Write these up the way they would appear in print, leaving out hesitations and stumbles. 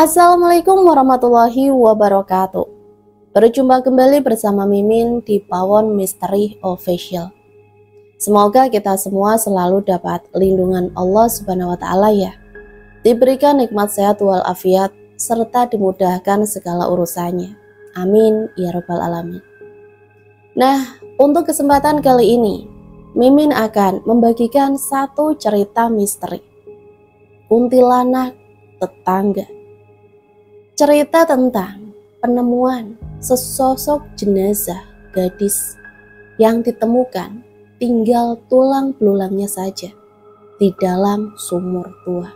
Assalamualaikum warahmatullahi wabarakatuh. Berjumpa kembali bersama Mimin di Pawon Misteri Official. Semoga kita semua selalu dapat lindungan Allah Subhanahu wa Ta'ala ya. Diberikan nikmat sehat walafiat serta dimudahkan segala urusannya. Amin ya rabbal alamin. Nah, untuk kesempatan kali ini, Mimin akan membagikan satu cerita misteri. Kuntilanak tetangga. Cerita tentang penemuan sesosok jenazah gadis yang ditemukan tinggal tulang belulangnya saja di dalam sumur tua.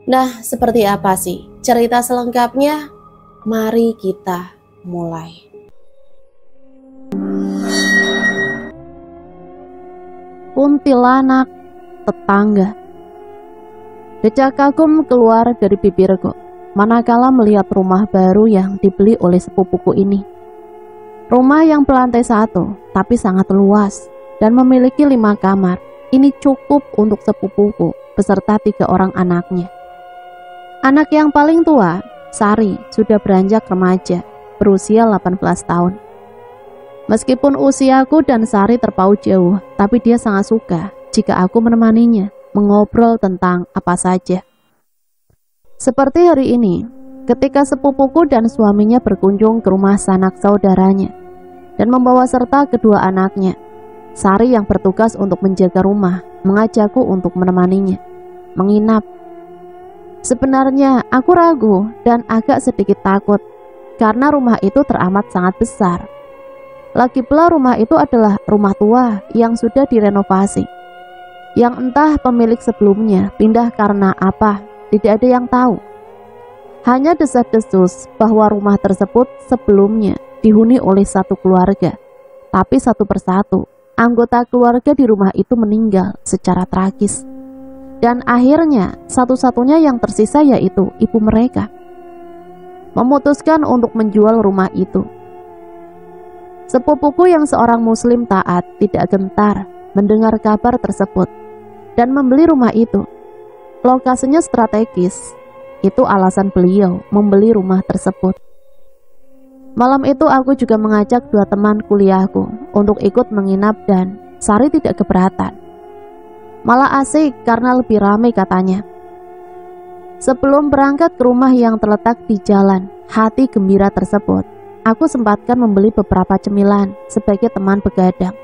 Nah, seperti apa sih cerita selengkapnya? Mari kita mulai. Kuntilanak tetangga. Decak kagum keluar dari bibirku manakala melihat rumah baru yang dibeli oleh sepupuku ini. Rumah yang berlantai 1 tapi sangat luas dan memiliki 5 kamar. Ini cukup untuk sepupuku beserta 3 orang anaknya. Anak yang paling tua, Sari, sudah beranjak remaja, berusia 18 tahun. Meskipun usiaku dan Sari terpaut jauh, tapi dia sangat suka jika aku menemaninya mengobrol tentang apa saja. Seperti hari ini, ketika sepupuku dan suaminya berkunjung ke rumah sanak saudaranya dan membawa serta kedua anaknya, Sari yang bertugas untuk menjaga rumah mengajakku untuk menemaninya menginap. Sebenarnya aku ragu dan agak sedikit takut karena rumah itu teramat sangat besar. Lagi pula rumah itu adalah rumah tua yang sudah direnovasi, yang entah pemilik sebelumnya pindah karena apa, tidak ada yang tahu. Hanya desas-desus bahwa rumah tersebut sebelumnya dihuni oleh satu keluarga, tapi satu persatu anggota keluarga di rumah itu meninggal secara tragis. Dan akhirnya satu-satunya yang tersisa yaitu ibu mereka memutuskan untuk menjual rumah itu. Sepupuku yang seorang muslim taat tidak gentar mendengar kabar tersebut dan membeli rumah itu. Lokasinya strategis, itu alasan beliau membeli rumah tersebut. Malam itu aku juga mengajak 2 teman kuliahku untuk ikut menginap dan Sari tidak keberatan. Malah asik karena lebih ramai katanya. Sebelum berangkat ke rumah yang terletak di jalan hati gembira tersebut, aku sempatkan membeli beberapa cemilan sebagai teman begadang.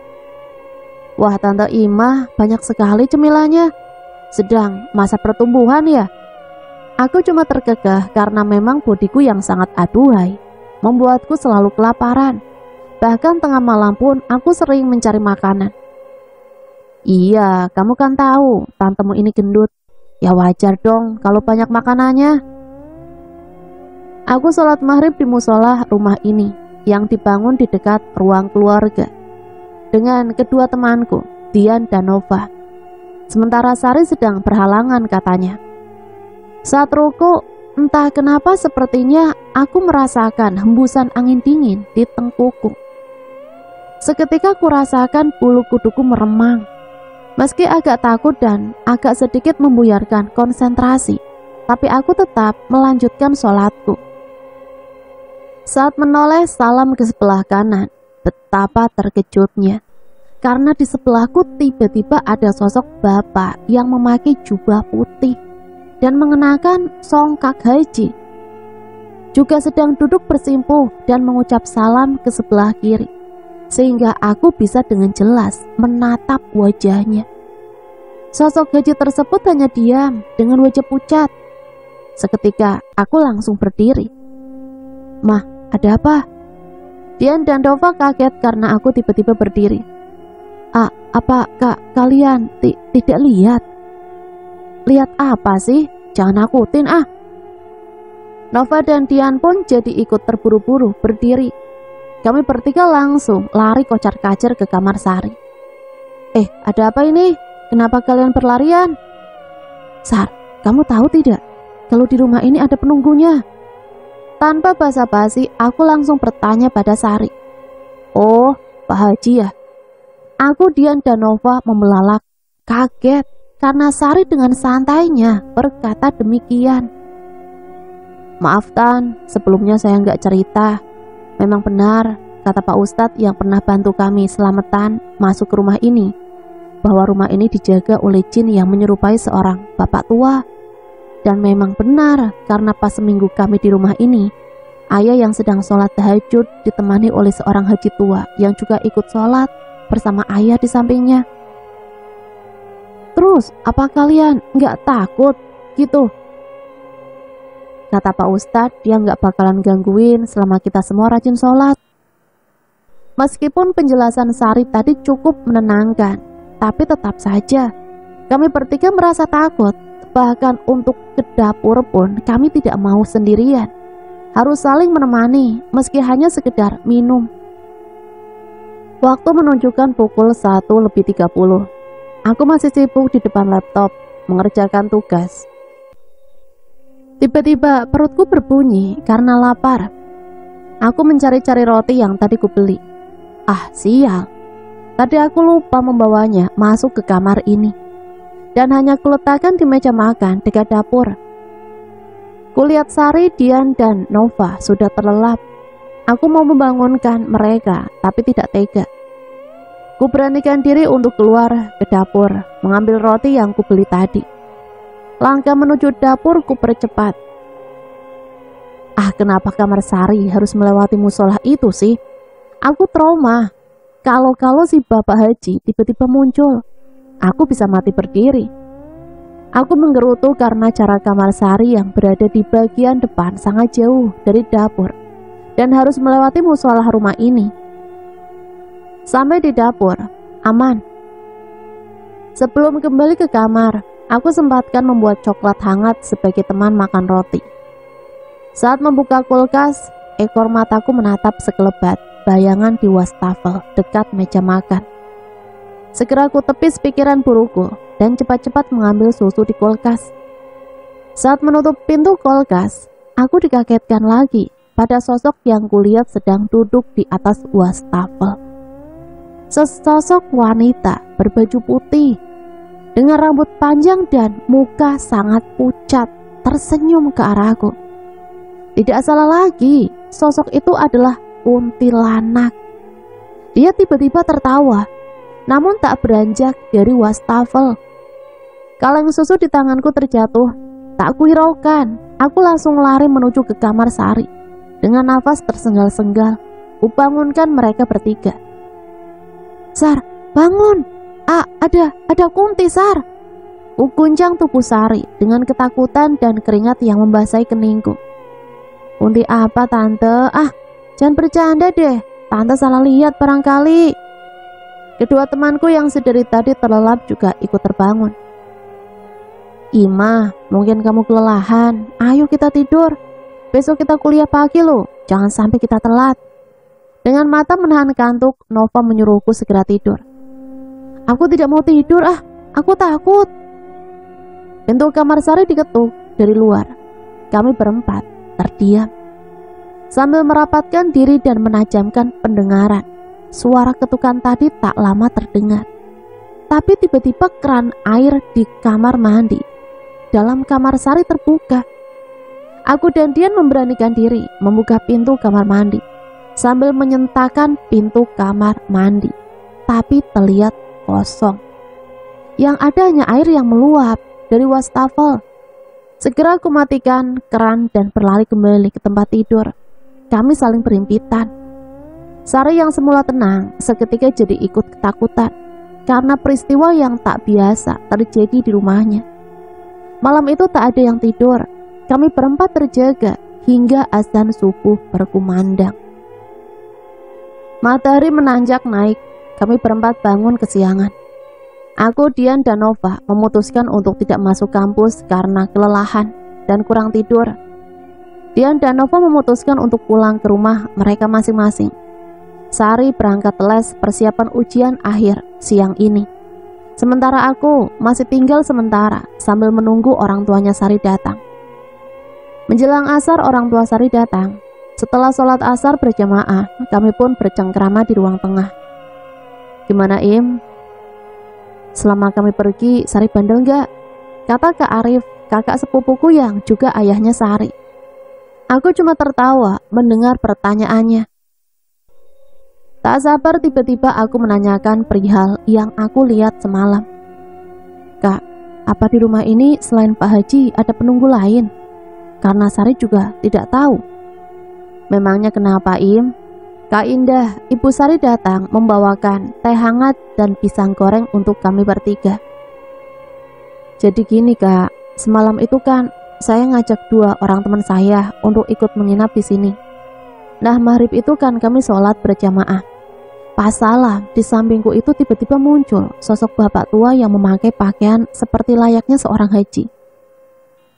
Wah, Tante Imah banyak sekali cemilannya. Sedang masa pertumbuhan ya? Aku cuma terkekeh karena memang bodiku yang sangat aduhai membuatku selalu kelaparan. Bahkan tengah malam pun aku sering mencari makanan. Iya, kamu kan tahu tantemu ini gendut. Ya wajar dong kalau banyak makanannya. Aku sholat maghrib di musola rumah ini yang dibangun di dekat ruang keluarga dengan kedua temanku, Dian dan Nova. Sementara Sari sedang berhalangan katanya. Saat ruku, entah kenapa sepertinya aku merasakan hembusan angin dingin di tengkukku. Seketika aku rasakan bulu kuduku meremang. Meski agak takut dan agak sedikit membuyarkan konsentrasi, tapi aku tetap melanjutkan sholatku. Saat menoleh salam ke sebelah kanan, betapa terkejutnya. Karena di sebelahku tiba-tiba ada sosok bapak yang memakai jubah putih dan mengenakan songkak haji. Juga sedang duduk bersimpuh dan mengucap salam ke sebelah kiri, sehingga aku bisa dengan jelas menatap wajahnya. Sosok haji tersebut hanya diam dengan wajah pucat. Seketika aku langsung berdiri. Mah, ada apa? Dian dan Dova kaget karena aku tiba-tiba berdiri. Apa kalian tidak lihat? Lihat apa sih? Jangan nakutin ah. Nova dan Dian pun jadi ikut terburu-buru berdiri. Kami bertiga langsung lari kocar-kacir ke kamar Sari. Ada apa ini? Kenapa kalian berlarian? Sar, kamu tahu tidak? Kalau di rumah ini ada penunggunya. Tanpa basa-basi, aku langsung bertanya pada Sari. Oh, Pak Haji ya? Aku, Dian, dan Nova membelalak, kaget karena Sari dengan santainya berkata demikian. Maaf Tan, sebelumnya saya nggak cerita. Memang benar, kata Pak Ustadz yang pernah bantu kami selamatan masuk ke rumah ini, bahwa rumah ini dijaga oleh jin yang menyerupai seorang bapak tua. Dan memang benar, karena pas seminggu kami di rumah ini, ayah yang sedang sholat tahajud ditemani oleh seorang haji tua yang juga ikut sholat bersama ayah di sampingnya. Terus, apa kalian nggak takut gitu? Kata Pak Ustadz, dia nggak bakalan gangguin selama kita semua rajin sholat. Meskipun penjelasan Sari tadi cukup menenangkan, tapi tetap saja kami bertiga merasa takut. Bahkan untuk ke dapur pun kami tidak mau sendirian. Harus saling menemani meski hanya sekedar minum. Waktu menunjukkan pukul 1:30. Aku masih sibuk di depan laptop mengerjakan tugas. Tiba-tiba perutku berbunyi karena lapar. Aku mencari-cari roti yang tadi kubeli. Ah, sial. Tadi aku lupa membawanya masuk ke kamar ini. Dan hanya kuletakkan di meja makan dekat dapur. Kulihat Sari, Dian, dan Nova sudah terlelap. Aku mau membangunkan mereka, tapi tidak tega. Kuberanikan diri untuk keluar ke dapur, mengambil roti yang kubeli tadi. Langkah menuju dapur kupercepat. Ah, kenapa kamar Sari harus melewati musola itu sih? Aku trauma. Kalau si Bapak Haji tiba-tiba muncul, aku bisa mati berdiri. Aku menggerutu karena cara kamar Sari yang berada di bagian depan sangat jauh dari dapur dan harus melewati musola rumah ini. Sampai di dapur, aman. Sebelum kembali ke kamar, aku sempatkan membuat coklat hangat sebagai teman makan roti. Saat membuka kulkas, ekor mataku menatap sekelebat bayangan di wastafel dekat meja makan. Segera aku tepis pikiran burukku dan cepat-cepat mengambil susu di kulkas. Saat menutup pintu kulkas, aku dikagetkan lagi pada sosok yang kulihat sedang duduk di atas wastafel. Sesosok wanita berbaju putih dengan rambut panjang dan muka sangat pucat tersenyum ke arahku. Tidak salah lagi, sosok itu adalah kuntilanak. Dia tiba-tiba tertawa, namun tak beranjak dari wastafel. Kaleng susu di tanganku terjatuh, tak kuhiraukan. Aku langsung lari menuju ke kamar Sari. Dengan nafas tersenggal-senggal, kubangunkan mereka bertiga. Sar, bangun! Ada Kunti, Sar! Kuguncang tubuh Sari dengan ketakutan dan keringat yang membasahi keningku. Kunti apa, Tante? Jangan bercanda deh, Tante salah lihat barangkali. Kedua temanku yang sedari tadi terlelap juga ikut terbangun. Ima, mungkin kamu kelelahan. Ayo kita tidur. Besok kita kuliah pagi loh. Jangan sampai kita telat. Dengan mata menahan kantuk, Nova menyuruhku segera tidur. Aku tidak mau tidur, aku takut. Pintu kamar Sari diketuk dari luar. Kami berempat terdiam. Sambil merapatkan diri dan menajamkan pendengaran, suara ketukan tadi tak lama terdengar. Tapi tiba-tiba keran air di kamar mandi dalam kamar Sari terbuka. Aku dan Dian memberanikan diri membuka pintu kamar mandi sambil menyentakkan pintu kamar mandi. Tapi terlihat kosong. Yang ada hanya air yang meluap dari wastafel. Segera aku matikan keran dan berlari kembali ke tempat tidur. Kami saling berhimpitan. Sari yang semula tenang seketika jadi ikut ketakutan karena peristiwa yang tak biasa terjadi di rumahnya. Malam itu tak ada yang tidur. Kami berempat terjaga hingga azan subuh berkumandang. Matahari menanjak naik. Kami berempat bangun kesiangan. Aku, Dian, dan Nova memutuskan untuk tidak masuk kampus karena kelelahan dan kurang tidur. Dian dan Nova memutuskan untuk pulang ke rumah mereka masing-masing. Sari berangkat les persiapan ujian akhir siang ini. Sementara aku masih tinggal sementara sambil menunggu orang tuanya Sari datang. Menjelang asar orang tua Sari datang. Setelah sholat asar berjamaah, kami pun bercengkrama di ruang tengah. Gimana Im? Selama kami pergi, Sari bandel gak? Kata Kak Arif, kakak sepupuku yang juga ayahnya Sari. Aku cuma tertawa mendengar pertanyaannya. Tak sabar tiba-tiba aku menanyakan perihal yang aku lihat semalam. Kak, apa di rumah ini selain Pak Haji ada penunggu lain? Karena Sari juga tidak tahu. Memangnya kenapa, Im? Kak Indah, Ibu Sari datang membawakan teh hangat dan pisang goreng untuk kami bertiga. Jadi gini Kak, semalam itu kan saya ngajak 2 orang teman saya untuk ikut menginap di sini. Nah maghrib itu kan kami sholat berjamaah. Pas salam, di sampingku itu tiba-tiba muncul sosok bapak tua yang memakai pakaian seperti layaknya seorang haji.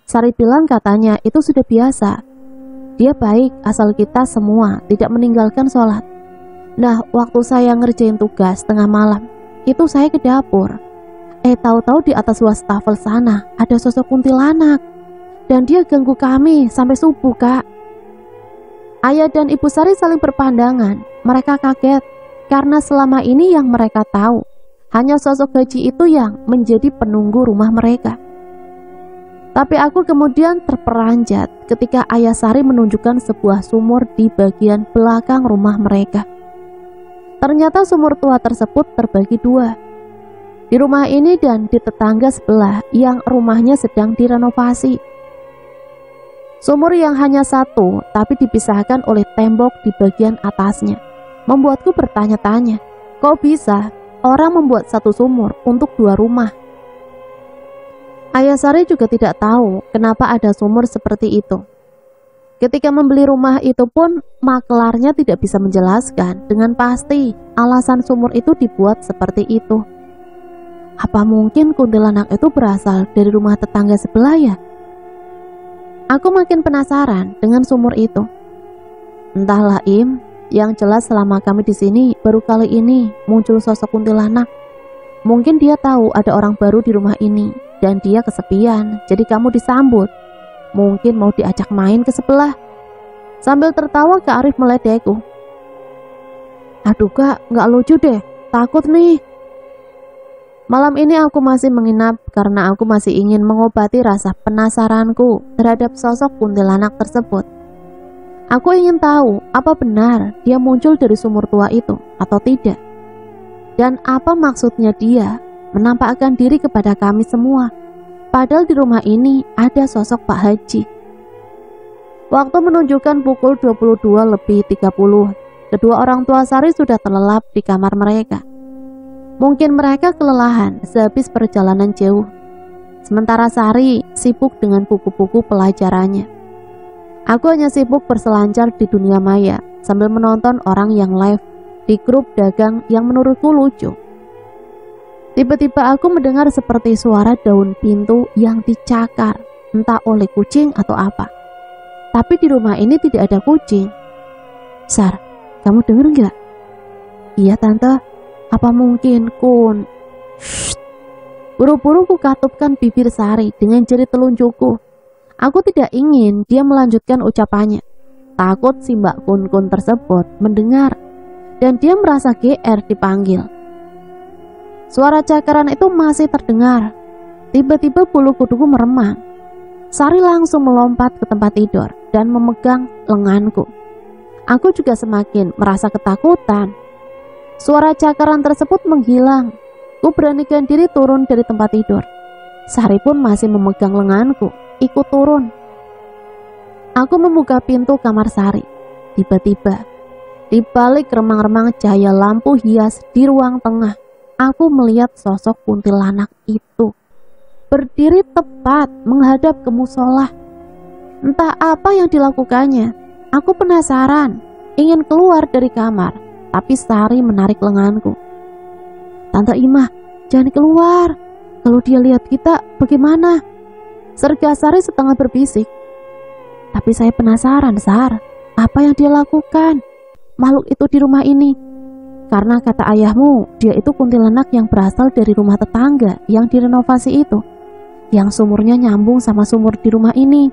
Sari bilang katanya itu sudah biasa. Dia baik asal kita semua tidak meninggalkan sholat. Nah, waktu saya ngerjain tugas tengah malam, itu saya ke dapur. Tahu-tahu di atas wastafel sana ada sosok kuntilanak. Dan dia ganggu kami sampai subuh, Kak. Ayah dan Ibu Sari saling berpandangan. Mereka kaget. Karena selama ini yang mereka tahu, hanya sosok haji itu yang menjadi penunggu rumah mereka. Tapi aku kemudian terperanjat ketika Ayah Sari menunjukkan sebuah sumur di bagian belakang rumah mereka. Ternyata sumur tua tersebut terbagi 2. Di rumah ini dan di tetangga sebelah yang rumahnya sedang direnovasi. Sumur yang hanya 1 tapi dipisahkan oleh tembok di bagian atasnya membuatku bertanya-tanya, kok bisa orang membuat 1 sumur untuk 2 rumah? Ayah Sari juga tidak tahu kenapa ada sumur seperti itu. Ketika membeli rumah itu pun, maklarnya tidak bisa menjelaskan dengan pasti alasan sumur itu dibuat seperti itu. Apa mungkin kuntilanak itu berasal dari rumah tetangga sebelah ya? Aku makin penasaran dengan sumur itu. Entahlah Im, yang jelas selama kami di sini baru kali ini muncul sosok kuntilanak. Mungkin dia tahu ada orang baru di rumah ini dan dia kesepian, jadi kamu disambut. Mungkin mau diajak main ke sebelah. Sambil tertawa Kak Arif meledekku. Aduh Kak, nggak lucu deh, takut nih. Malam ini aku masih menginap karena aku masih ingin mengobati rasa penasaranku terhadap sosok kuntilanak tersebut. Aku ingin tahu apa benar dia muncul dari sumur tua itu atau tidak. Dan apa maksudnya dia menampakkan diri kepada kami semua. Padahal di rumah ini ada sosok Pak Haji. Waktu menunjukkan pukul 22:30. Kedua orang tua Sari sudah terlelap di kamar mereka. Mungkin mereka kelelahan sehabis perjalanan jauh. Sementara Sari sibuk dengan buku-buku pelajarannya. Aku hanya sibuk berselancar di dunia maya sambil menonton orang yang live di grup dagang yang menurutku lucu. Tiba-tiba aku mendengar seperti suara daun pintu yang dicakar, entah oleh kucing atau apa. Tapi di rumah ini tidak ada kucing. Sar, kamu dengar nggak? Iya tante, apa mungkin Kun? Shh. Buru-buru ku katupkan bibir Sari dengan jari telunjukku. Aku tidak ingin dia melanjutkan ucapannya. Takut si Mbak Kun tersebut mendengar dan dia merasa GR dipanggil. Suara cakaran itu masih terdengar. Tiba-tiba bulu kuduku meremang. Sari langsung melompat ke tempat tidur dan memegang lenganku. Aku juga semakin merasa ketakutan. Suara cakaran tersebut menghilang. Ku beranikan diri turun dari tempat tidur. Sari pun masih memegang lenganku. Ikut turun. Aku membuka pintu kamar Sari. Tiba-tiba, di balik remang-remang cahaya lampu hias di ruang tengah, aku melihat sosok kuntilanak itu berdiri tepat menghadap ke musola. Entah apa yang dilakukannya. Aku penasaran, ingin keluar dari kamar, tapi Sari menarik lenganku. Tante Imah, jangan keluar. Kalau dia lihat kita, bagaimana? Serga Sari setengah berbisik. Tapi saya penasaran, Sar, apa yang dia lakukan? Makhluk itu di rumah ini. Karena kata ayahmu, dia itu kuntilanak yang berasal dari rumah tetangga yang direnovasi itu, yang sumurnya nyambung sama sumur di rumah ini.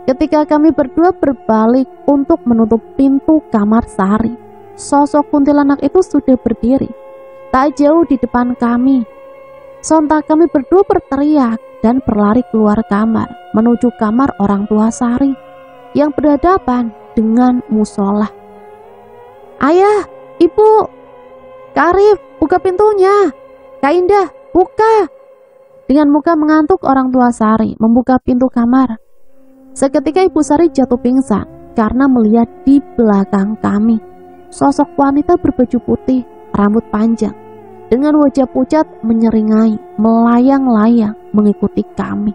Ketika kami berdua berbalik untuk menutup pintu kamar Sari, sosok kuntilanak itu sudah berdiri tak jauh di depan kami. Sontak kami berdua berteriak dan berlari keluar kamar menuju kamar orang tua Sari yang berhadapan dengan musola. "Ayah, Ibu, Kak Arif, buka pintunya. Kak Indah, buka." Dengan muka mengantuk, orang tua Sari membuka pintu kamar. Seketika Ibu Sari jatuh pingsan karena melihat di belakang kami sosok wanita berbaju putih, rambut panjang, dengan wajah pucat menyeringai, melayang-layang mengikuti kami.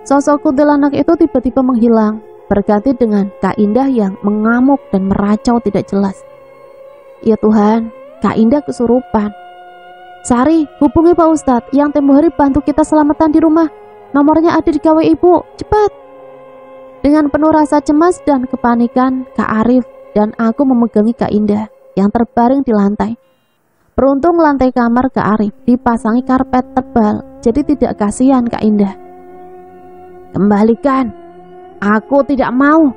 Sosok kuntilanak itu tiba-tiba menghilang, berganti dengan Kak Indah yang mengamuk dan meracau tidak jelas. Ya Tuhan, Kak Indah kesurupan. "Sari, hubungi Pak Ustadz yang tempo hari bantu kita selamatan di rumah. Nomornya ada di KW Ibu, cepat." Dengan penuh rasa cemas dan kepanikan, Kak Arif dan aku memegangi Kak Indah yang terbaring di lantai. Beruntung lantai kamar Kak Arif dipasangi karpet tebal, jadi tidak kasihan Kak Indah. "Kembalikan, aku tidak mau.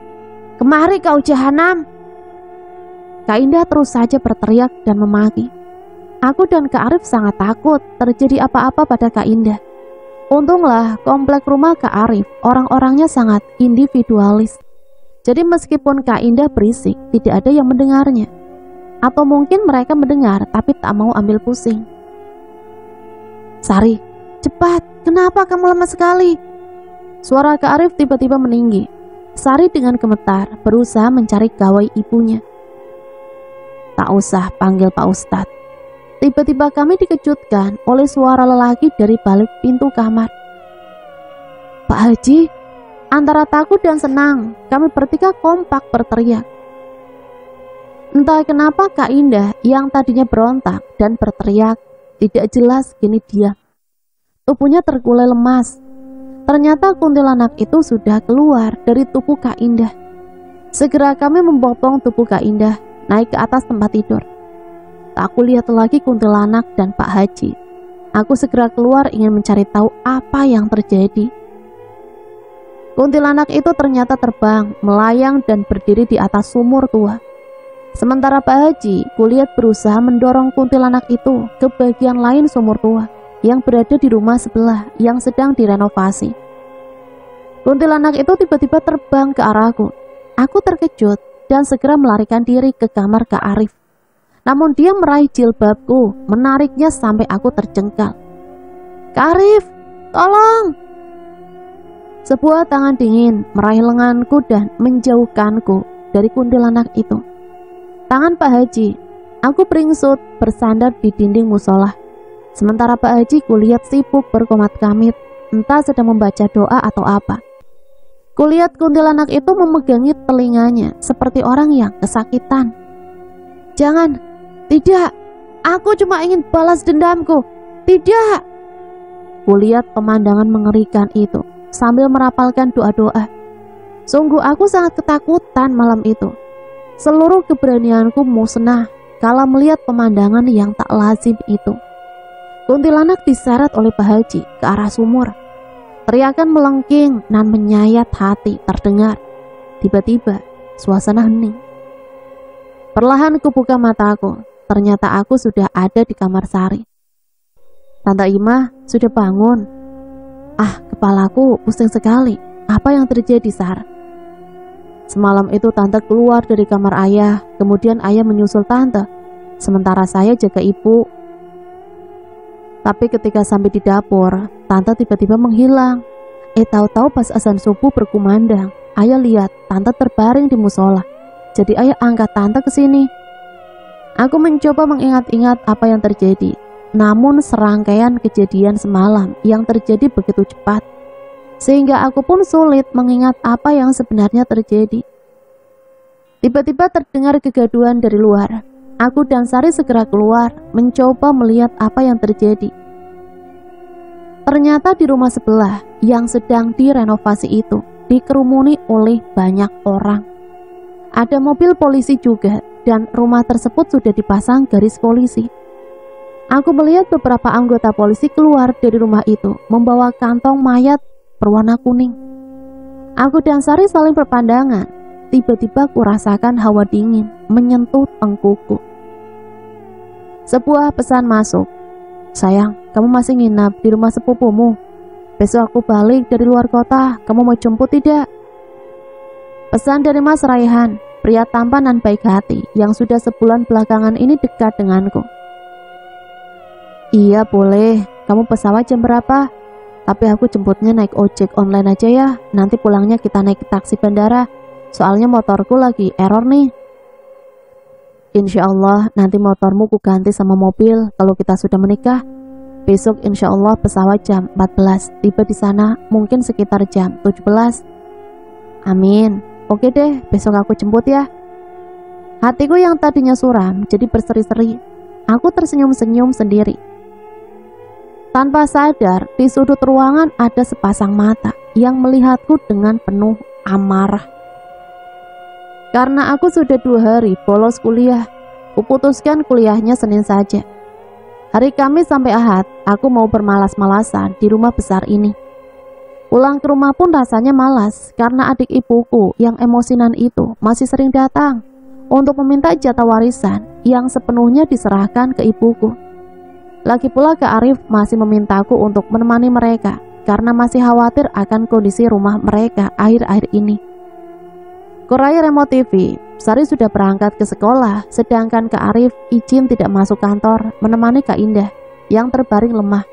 Kemari kau jahanam." Kak Indah terus saja berteriak dan memaki. Aku dan Kak Arif sangat takut terjadi apa-apa pada Kak Indah. Untunglah komplek rumah Kak Arif orang-orangnya sangat individualis. Jadi meskipun Kak Indah berisik, tidak ada yang mendengarnya. Atau mungkin mereka mendengar tapi tak mau ambil pusing. "Sari, cepat, kenapa kamu lemah sekali?" Suara Kak Arif tiba-tiba meninggi. Sari dengan gemetar berusaha mencari gawai ibunya. "Tak usah panggil Pak Ustadz." Tiba-tiba kami dikejutkan oleh suara lelaki dari balik pintu kamar. "Pak Haji!" Antara takut dan senang, kami bertiga kompak berteriak. Entah kenapa Kak Indah yang tadinya berontak dan berteriak tidak jelas kini diam. Tubuhnya terkulai lemas. Ternyata kuntilanak itu sudah keluar dari tubuh Kak Indah. Segera kami membopong tubuh Kak Indah naik ke atas tempat tidur. Tak aku lihat lagi kuntilanak dan Pak Haji. Aku segera keluar ingin mencari tahu apa yang terjadi. Kuntilanak itu ternyata terbang, melayang dan berdiri di atas sumur tua. Sementara Pak Haji, kulihat berusaha mendorong kuntilanak itu ke bagian lain sumur tua yang berada di rumah sebelah yang sedang direnovasi. Kuntilanak itu tiba-tiba terbang ke arahku. Aku terkejut dan segera melarikan diri ke kamar Kak Arif. Namun dia meraih jilbabku, menariknya sampai aku terjengkal. "Kak Arif, tolong!" Sebuah tangan dingin meraih lenganku dan menjauhkanku dari kuntilanak itu. Tangan Pak Haji. Aku beringsut bersandar di dinding musola. Sementara Pak Haji kulihat sibuk berkomat kamit, entah sedang membaca doa atau apa. Kulihat kuntilanak itu memegangi telinganya seperti orang yang kesakitan. "Jangan, tidak, aku cuma ingin balas dendamku. Tidak." Kulihat pemandangan mengerikan itu sambil merapalkan doa-doa. Sungguh aku sangat ketakutan malam itu. Seluruh keberanianku musnah kala melihat pemandangan yang tak lazim itu. Kuntilanak diseret oleh Pak Haji ke arah sumur. Teriakan melengking dan menyayat hati terdengar. Tiba-tiba suasana hening. Perlahan kubuka mataku. Ternyata aku sudah ada di kamar Sari. "Tante Imah sudah bangun." Kepalaku pusing sekali. Apa yang terjadi, Sar? Semalam itu tante keluar dari kamar ayah, kemudian ayah menyusul tante, sementara saya jaga ibu. Tapi ketika sampai di dapur, tante tiba-tiba menghilang. Tahu-tahu pas azan subuh berkumandang, ayah lihat tante terbaring di musola. Jadi ayah angkat tante ke sini. Aku mencoba mengingat-ingat apa yang terjadi. Namun serangkaian kejadian semalam yang terjadi begitu cepat, sehingga aku pun sulit mengingat apa yang sebenarnya terjadi. Tiba-tiba terdengar kegaduhan dari luar. Aku dan Sari segera keluar, mencoba melihat apa yang terjadi. Ternyata di rumah sebelah yang sedang direnovasi itu dikerumuni oleh banyak orang. Ada mobil polisi juga, dan rumah tersebut sudah dipasang garis polisi. Aku melihat beberapa anggota polisi keluar dari rumah itu membawa kantong mayat berwarna kuning. Aku dan Sari saling berpandangan. Tiba-tiba kurasakan hawa dingin menyentuh tengkukku. Sebuah pesan masuk. "Sayang, kamu masih nginap di rumah sepupumu. Besok aku balik dari luar kota, kamu mau jemput tidak?" Pesan dari Mas Raihan, pria tampan dan baik hati yang sudah sebulan belakangan ini dekat denganku. Iya boleh, kamu pesawat jam berapa? Tapi aku jemputnya naik ojek online aja ya, nanti pulangnya kita naik taksi bandara, soalnya motorku lagi error nih. Insya Allah nanti motormu ku ganti sama mobil kalau kita sudah menikah. Besok insya Allah pesawat jam 14, tiba di sana mungkin sekitar jam 17. Amin. Oke deh, besok aku jemput ya. Hatiku yang tadinya suram jadi berseri-seri. Aku tersenyum-senyum sendiri. Tanpa sadar, di sudut ruangan ada sepasang mata yang melihatku dengan penuh amarah. Karena aku sudah 2 hari bolos kuliah, kuputuskan kuliahnya Senin saja. Hari Kamis sampai Ahad, aku mau bermalas-malasan di rumah besar ini. Pulang ke rumah pun rasanya malas karena adik ibuku yang emosinan itu masih sering datang untuk meminta jatah warisan yang sepenuhnya diserahkan ke ibuku. Lagi pula Kak Arif masih memintaku untuk menemani mereka karena masih khawatir akan kondisi rumah mereka akhir-akhir ini. Kuraya remote TV, Sari sudah berangkat ke sekolah, sedangkan Kak Arif izin tidak masuk kantor menemani Kak Indah yang terbaring lemah.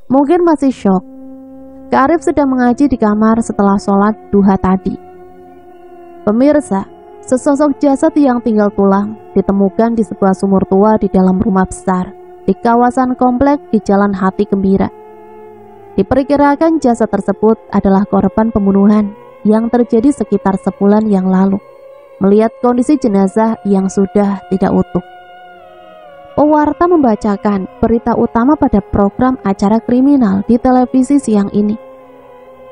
Mungkin masih syok. Kak Arif sedang mengaji di kamar setelah sholat duha tadi. Pemirsa, sesosok jasad yang tinggal tulang ditemukan di sebuah sumur tua di dalam rumah besar di kawasan komplek di Jalan Hati Gembira. Diperkirakan jasad tersebut adalah korban pembunuhan yang terjadi sekitar sebulan yang lalu, melihat kondisi jenazah yang sudah tidak utuh. Pewarta membacakan berita utama pada program acara kriminal di televisi siang ini.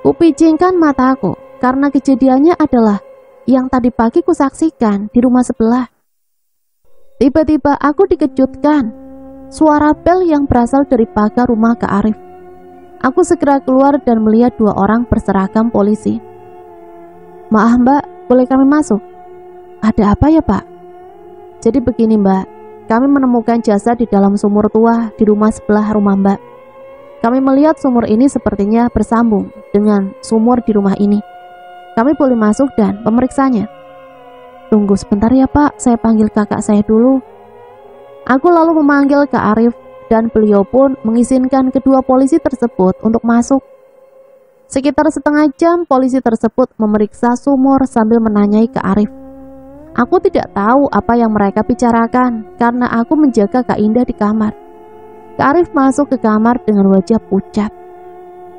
Kupicingkan mataku karena kejadiannya adalah yang tadi pagi kusaksikan di rumah sebelah. Tiba-tiba aku dikejutkan. Suara bel yang berasal dari pagar rumah Kak Arif. Aku segera keluar dan melihat 2 orang berseragam polisi. Maaf mbak, boleh kami masuk? Ada apa ya pak? Jadi begini mbak, kami menemukan jasad di dalam sumur tua di rumah sebelah rumah mbak. Kami melihat sumur ini sepertinya bersambung dengan sumur di rumah ini. Kami boleh masuk dan pemeriksanya. Tunggu sebentar ya pak, saya panggil kakak saya dulu. Aku lalu memanggil Kak Arif dan beliau pun mengizinkan kedua polisi tersebut untuk masuk. Sekitar setengah jam polisi tersebut memeriksa sumur sambil menanyai Kak Arif. Aku tidak tahu apa yang mereka bicarakan karena aku menjaga Kak Indah di kamar. Kak Arif masuk ke kamar dengan wajah pucat.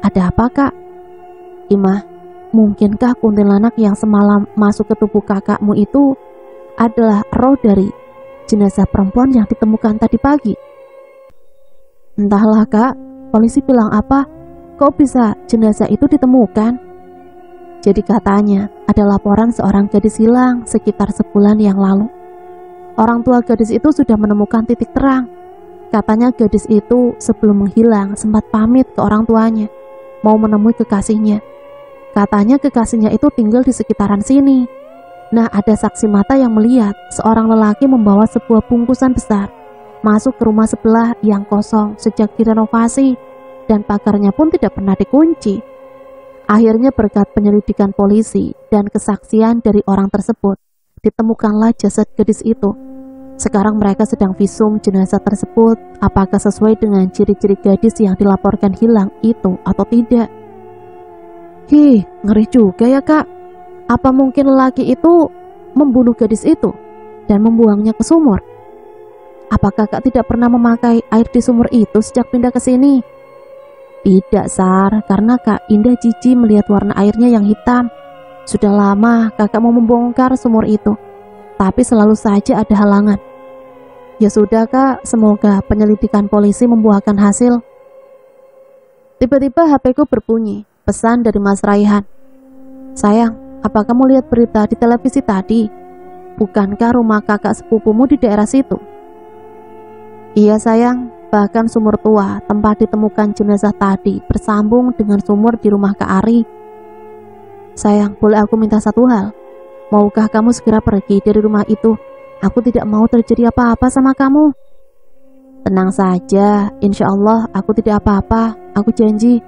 Ada apa kak? Imah, mungkinkah kuntilanak yang semalam masuk ke tubuh kakakmu itu adalah roh dari jenazah perempuan yang ditemukan tadi pagi? Entahlah kak, polisi bilang apa? Kok bisa jenazah itu ditemukan? Jadi katanya ada laporan seorang gadis hilang sekitar sebulan yang lalu. Orang tua gadis itu sudah menemukan titik terang. Katanya gadis itu sebelum menghilang sempat pamit ke orang tuanya, mau menemui kekasihnya. Katanya kekasihnya itu tinggal di sekitaran sini. Nah, ada saksi mata yang melihat seorang lelaki membawa sebuah bungkusan besar masuk ke rumah sebelah yang kosong sejak direnovasi dan pagarnya pun tidak pernah dikunci. Akhirnya berkat penyelidikan polisi dan kesaksian dari orang tersebut, ditemukanlah jasad gadis itu. Sekarang mereka sedang visum jenazah tersebut, apakah sesuai dengan ciri-ciri gadis yang dilaporkan hilang itu atau tidak. Ngeri juga ya kak. Apa mungkin lelaki itu membunuh gadis itu dan membuangnya ke sumur? Apakah kakak tidak pernah memakai air di sumur itu sejak pindah ke sini? Tidak Sar, karena Kak Indah jijik melihat warna airnya yang hitam. Sudah lama kakak mau membongkar sumur itu, tapi selalu saja ada halangan. Ya sudah kak, semoga penyelidikan polisi membuahkan hasil. Tiba-tiba HP-ku berbunyi, pesan dari Mas Raihan. Sayang, apa kamu lihat berita di televisi tadi? Bukankah rumah kakak sepupumu di daerah situ? Iya sayang, bahkan sumur tua tempat ditemukan jenazah tadi bersambung dengan sumur di rumah Kak Ari. Sayang, boleh aku minta satu hal? Maukah kamu segera pergi dari rumah itu? Aku tidak mau terjadi apa-apa sama kamu. Tenang saja, insya Allah aku tidak apa-apa, aku janji.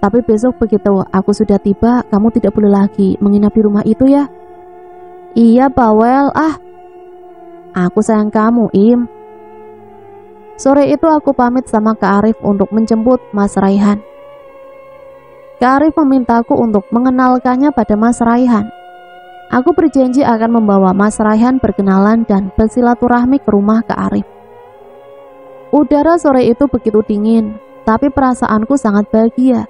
Tapi besok begitu aku sudah tiba, kamu tidak boleh lagi menginap di rumah itu ya. Iya bawel, aku sayang kamu, Im. Sore itu aku pamit sama Kak Arif untuk menjemput Mas Raihan. Kak Arif memintaku untuk mengenalkannya pada Mas Raihan. Aku berjanji akan membawa Mas Raihan berkenalan dan bersilaturahmi ke rumah Kak Arif. Udara sore itu begitu dingin, tapi perasaanku sangat bahagia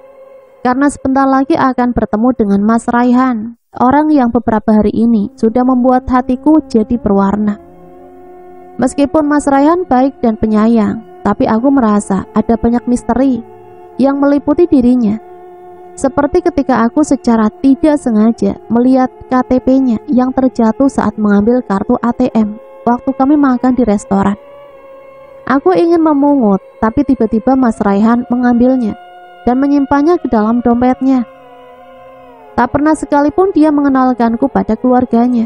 karena sebentar lagi akan bertemu dengan Mas Raihan, orang yang beberapa hari ini sudah membuat hatiku jadi berwarna. Meskipun Mas Raihan baik dan penyayang, tapi aku merasa ada banyak misteri yang meliputi dirinya. Seperti ketika aku secara tidak sengaja melihat KTP-nya yang terjatuh saat mengambil kartu ATM waktu kami makan di restoran. Aku ingin memungut, tapi tiba-tiba Mas Raihan mengambilnya dan menyimpannya ke dalam dompetnya. Tak pernah sekalipun dia mengenalkanku pada keluarganya.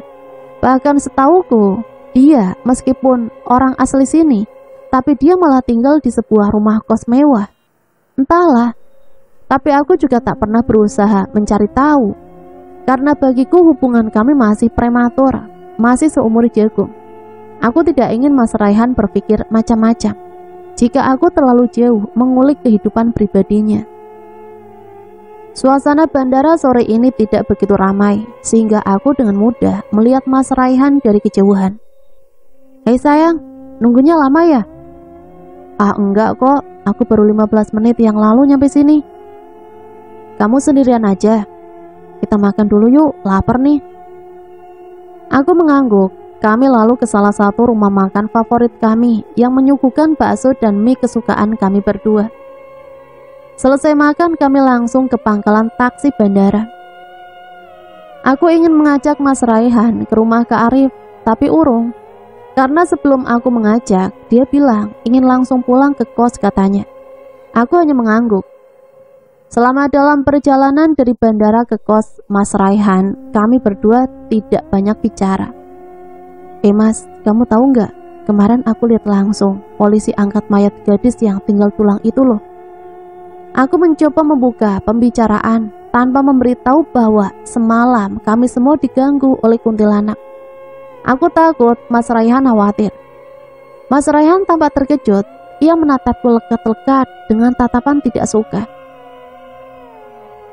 Bahkan setauku, dia meskipun orang asli sini, tapi dia malah tinggal di sebuah rumah kos mewah. Entahlah, tapi aku juga tak pernah berusaha mencari tahu. Karena bagiku hubungan kami masih prematur, masih seumur jagung. Aku tidak ingin Mas Raihan berpikir macam-macam jika aku terlalu jauh mengulik kehidupan pribadinya. Suasana bandara sore ini tidak begitu ramai, sehingga aku dengan mudah melihat Mas Raihan dari kejauhan. Hei sayang, nunggunya lama ya? Enggak kok, aku baru 15 menit yang lalu nyampe sini. Kamu sendirian aja? Kita makan dulu yuk, lapar nih. Aku mengangguk. Kami lalu ke salah satu rumah makan favorit kami yang menyuguhkan bakso dan mie kesukaan kami berdua. Selesai makan, kami langsung ke pangkalan taksi bandara. Aku ingin mengajak Mas Raihan ke rumah Kak Arif, tapi urung. Karena sebelum aku mengajak, dia bilang ingin langsung pulang ke kos katanya. Aku hanya mengangguk. Selama dalam perjalanan dari bandara ke kos Mas Raihan, kami berdua tidak banyak bicara. Mas, kamu tahu nggak? Kemarin aku lihat langsung polisi angkat mayat gadis yang tinggal tulang itu loh. Aku mencoba membuka pembicaraan tanpa memberitahu bahwa semalam kami semua diganggu oleh kuntilanak. Aku takut Mas Raihan khawatir. Mas Raihan tampak terkejut. Ia menatapku lekat-lekat dengan tatapan tidak suka.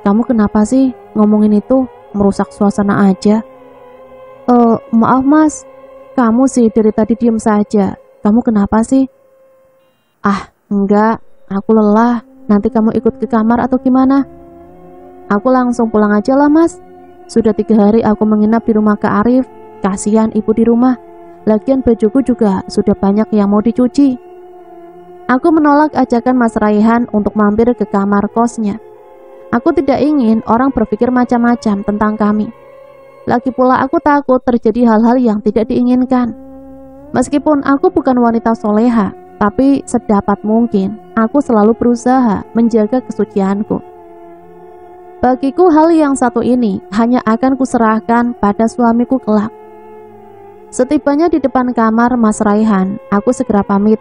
Kamu kenapa sih ngomongin itu? Merusak suasana aja. Maaf Mas. Kamu sih dari tadi diam saja. Kamu kenapa sih? Enggak, aku lelah. Nanti kamu ikut ke kamar atau gimana? Aku langsung pulang aja lah Mas. Sudah 3 hari aku menginap di rumah Kak Arif. Kasihan ibu di rumah. Lagian bajuku juga sudah banyak yang mau dicuci. Aku menolak ajakan Mas Raihan untuk mampir ke kamar kosnya. Aku tidak ingin orang berpikir macam-macam tentang kami. Lagi pula aku takut terjadi hal-hal yang tidak diinginkan. Meskipun aku bukan wanita soleha, tapi sedapat mungkin aku selalu berusaha menjaga kesucianku. Bagiku hal yang satu ini hanya akan kuserahkan pada suamiku kelak. Setibanya di depan kamar Mas Raihan, aku segera pamit.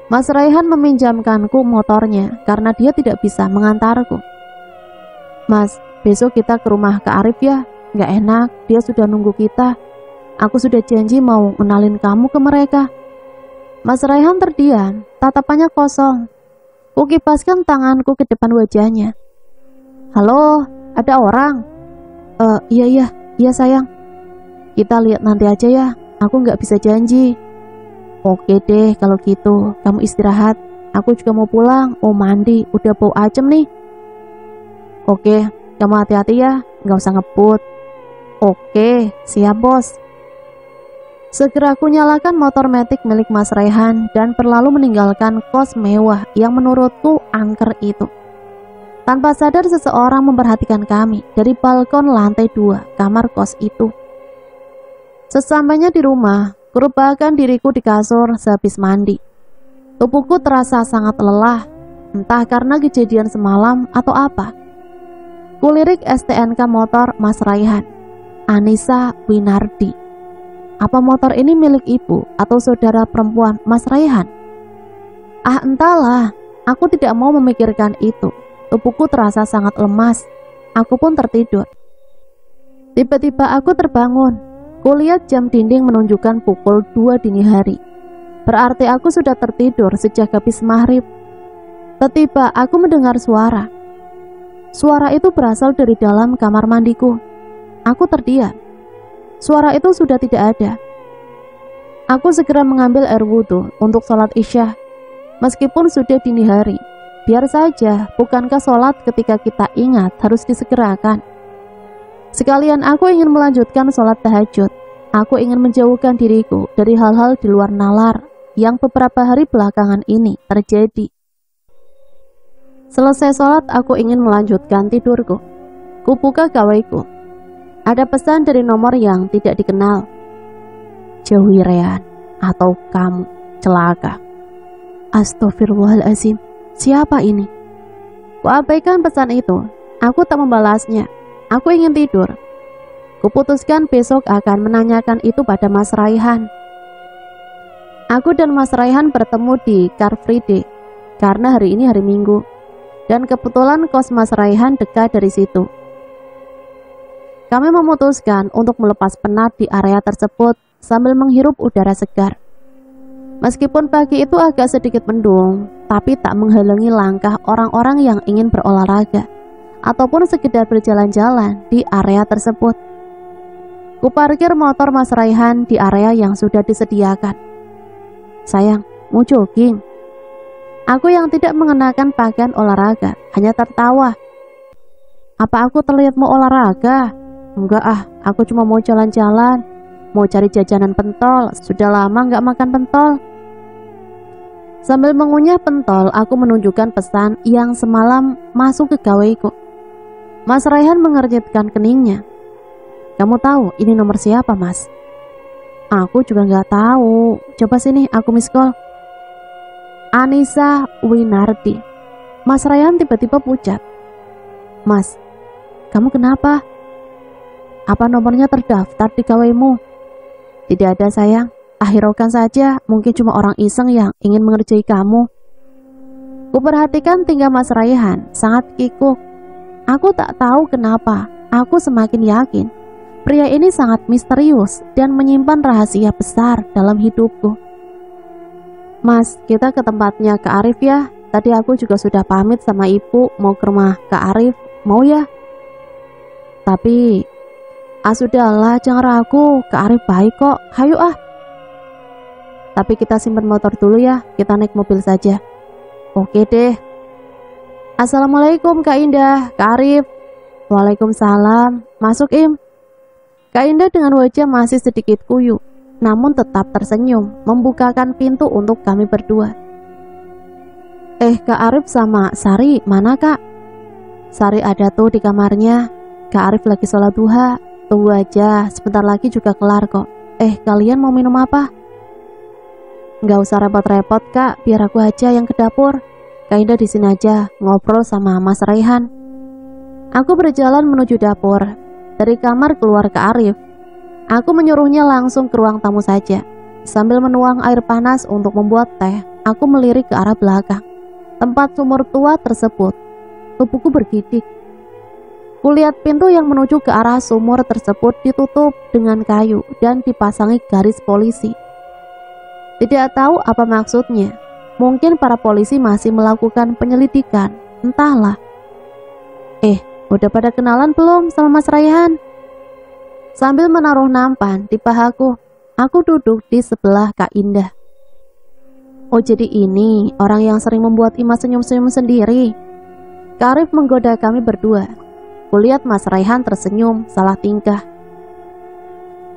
Mas Raihan meminjamkanku motornya karena dia tidak bisa mengantarku. Mas, besok kita ke rumah Kak Arif ya. Gak enak, dia sudah nunggu kita. Aku sudah janji mau kenalin kamu ke mereka. Mas Raihan terdiam, tatapannya kosong. Kukipaskan tanganku ke depan wajahnya. Halo, ada orang? Iya sayang. Kita lihat nanti aja ya, aku gak bisa janji. Oke deh kalau gitu, kamu istirahat. Aku juga mau pulang, mau mandi, udah bau asem nih. Oke, kamu hati-hati ya, gak usah ngebut. Oke, siap bos. Segera aku nyalakan motor metik milik Mas Raihan dan berlalu meninggalkan kos mewah yang menurutku angker itu. Tanpa sadar seseorang memperhatikan kami dari balkon lantai 2 kamar kos itu. Sesampainya di rumah, kurebahkan diriku di kasur sehabis mandi. Tubuhku terasa sangat lelah, entah karena kejadian semalam atau apa. Kulirik STNK motor Mas Raihan, Anissa Winardi. Apa motor ini milik ibu atau saudara perempuan Mas Raihan? Entahlah, aku tidak mau memikirkan itu. Tubuhku terasa sangat lemas. Aku pun tertidur. Tiba-tiba aku terbangun. Kulihat jam dinding menunjukkan pukul 2 dini hari. Berarti aku sudah tertidur sejak habis maghrib. Tiba-tiba aku mendengar suara. Suara itu berasal dari dalam kamar mandiku. Aku terdiam. Suara itu sudah tidak ada. Aku segera mengambil air wudhu untuk sholat isya. Meskipun sudah dini hari, biar saja, bukankah sholat ketika kita ingat harus disegerakan? Sekalian aku ingin melanjutkan sholat tahajud. Aku ingin menjauhkan diriku dari hal-hal di luar nalar yang beberapa hari belakangan ini terjadi. Selesai sholat, aku ingin melanjutkan tidurku. Kubuka gawaiku. Ada pesan dari nomor yang tidak dikenal. Jauhi Rehan atau kamu celaka. Astagfirullahaladzim, siapa ini? Kuabaikan pesan itu. Aku tak membalasnya. Aku ingin tidur. Kuputuskan besok akan menanyakan itu pada Mas Raihan. Aku dan Mas Raihan bertemu di Car Free Day karena hari ini hari Minggu. Dan kebetulan kos Mas Raihan dekat dari situ. Kami memutuskan untuk melepas penat di area tersebut sambil menghirup udara segar. Meskipun pagi itu agak sedikit mendung, tapi tak menghalangi langkah orang-orang yang ingin berolahraga ataupun sekedar berjalan-jalan di area tersebut. Kuparkir motor Mas Raihan di area yang sudah disediakan. Sayang, mau jogging? Aku yang tidak mengenakan pakaian olahraga hanya tertawa. Apa aku terlihat mau olahraga? Enggak aku cuma mau jalan-jalan, mau cari jajanan pentol, sudah lama nggak makan pentol. Sambil mengunyah pentol, aku menunjukkan pesan yang semalam masuk ke gawaiku. Mas Raihan mengernyitkan keningnya. Kamu tahu ini nomor siapa, Mas? Aku juga nggak tahu. Coba sini, aku miss call. Anissa Winardi. Mas Raihan tiba-tiba pucat. Mas, kamu kenapa? Apa nomornya terdaftar di gawaimu? Tidak ada sayang, hiraukan saja, mungkin cuma orang iseng yang ingin mengerjai kamu. Kuperhatikan tingkah Mas Raihan, sangat kikuk. Aku tak tahu kenapa, aku semakin yakin pria ini sangat misterius dan menyimpan rahasia besar dalam hidupku. Mas, kita ke tempatnya Kak Arif ya. Tadi aku juga sudah pamit sama ibu mau ke rumah Kak Arif, mau ya? Tapi sudahlah, jangan ragu, Kak Arif baik kok, hayu Tapi kita simpan motor dulu ya, kita naik mobil saja. Oke deh. Assalamualaikum Kak Indah, Kak Arif. Waalaikumsalam, masuk Im. Kak Indah dengan wajah masih sedikit kuyup, namun tetap tersenyum, membukakan pintu untuk kami berdua. Kak Arif sama Sari, mana Kak? Sari ada tuh di kamarnya, Kak Arif lagi sholat duha. Tunggu aja, sebentar lagi juga kelar kok. Kalian mau minum apa? Nggak usah repot-repot Kak, biar aku aja yang ke dapur. Kak Indah di sini aja, ngobrol sama Mas Raihan. Aku berjalan menuju dapur. Dari kamar keluar Kak Arif. Aku menyuruhnya langsung ke ruang tamu saja. Sambil menuang air panas untuk membuat teh, aku melirik ke arah belakang, tempat sumur tua tersebut. Tubuhku bergidik. Kulihat pintu yang menuju ke arah sumur tersebut ditutup dengan kayu dan dipasangi garis polisi. Tidak tahu apa maksudnya. Mungkin para polisi masih melakukan penyelidikan, entahlah. Udah pada kenalan belum sama Mas Raihan? Sambil menaruh nampan di pahaku, aku duduk di sebelah Kak Indah. Oh jadi ini orang yang sering membuat Ima senyum-senyum sendiri. Kak Arif menggoda kami berdua. Kulihat Mas Raihan tersenyum, salah tingkah.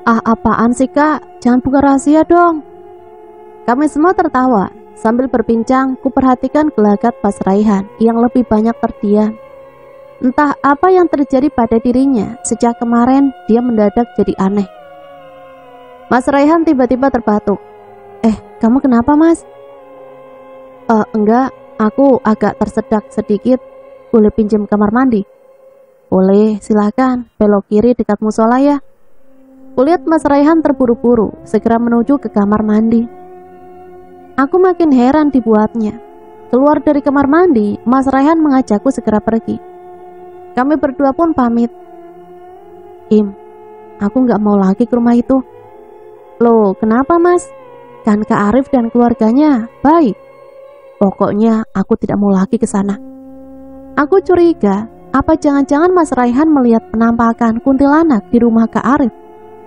Apaan sih Kak? Jangan buka rahasia dong. Kami semua tertawa. Sambil berbincang, kuperhatikan gelagat Mas Raihan yang lebih banyak terdiam. Entah apa yang terjadi pada dirinya, sejak kemarin dia mendadak jadi aneh. Mas Raihan tiba-tiba terbatuk. Kamu kenapa Mas? Enggak, aku agak tersedak sedikit. Boleh pinjam kamar mandi? Boleh, silakan, belok kiri dekat musola ya. Kulihat Mas Raihan terburu-buru, segera menuju ke kamar mandi. Aku makin heran dibuatnya. Keluar dari kamar mandi, Mas Raihan mengajakku segera pergi. Kami berdua pun pamit. Im, aku gak mau lagi ke rumah itu. Loh, kenapa Mas? Kan Kak Arif dan keluarganya baik. Pokoknya aku tidak mau lagi ke sana. Aku curiga, apa jangan-jangan Mas Raihan melihat penampakan kuntilanak di rumah Kak Arif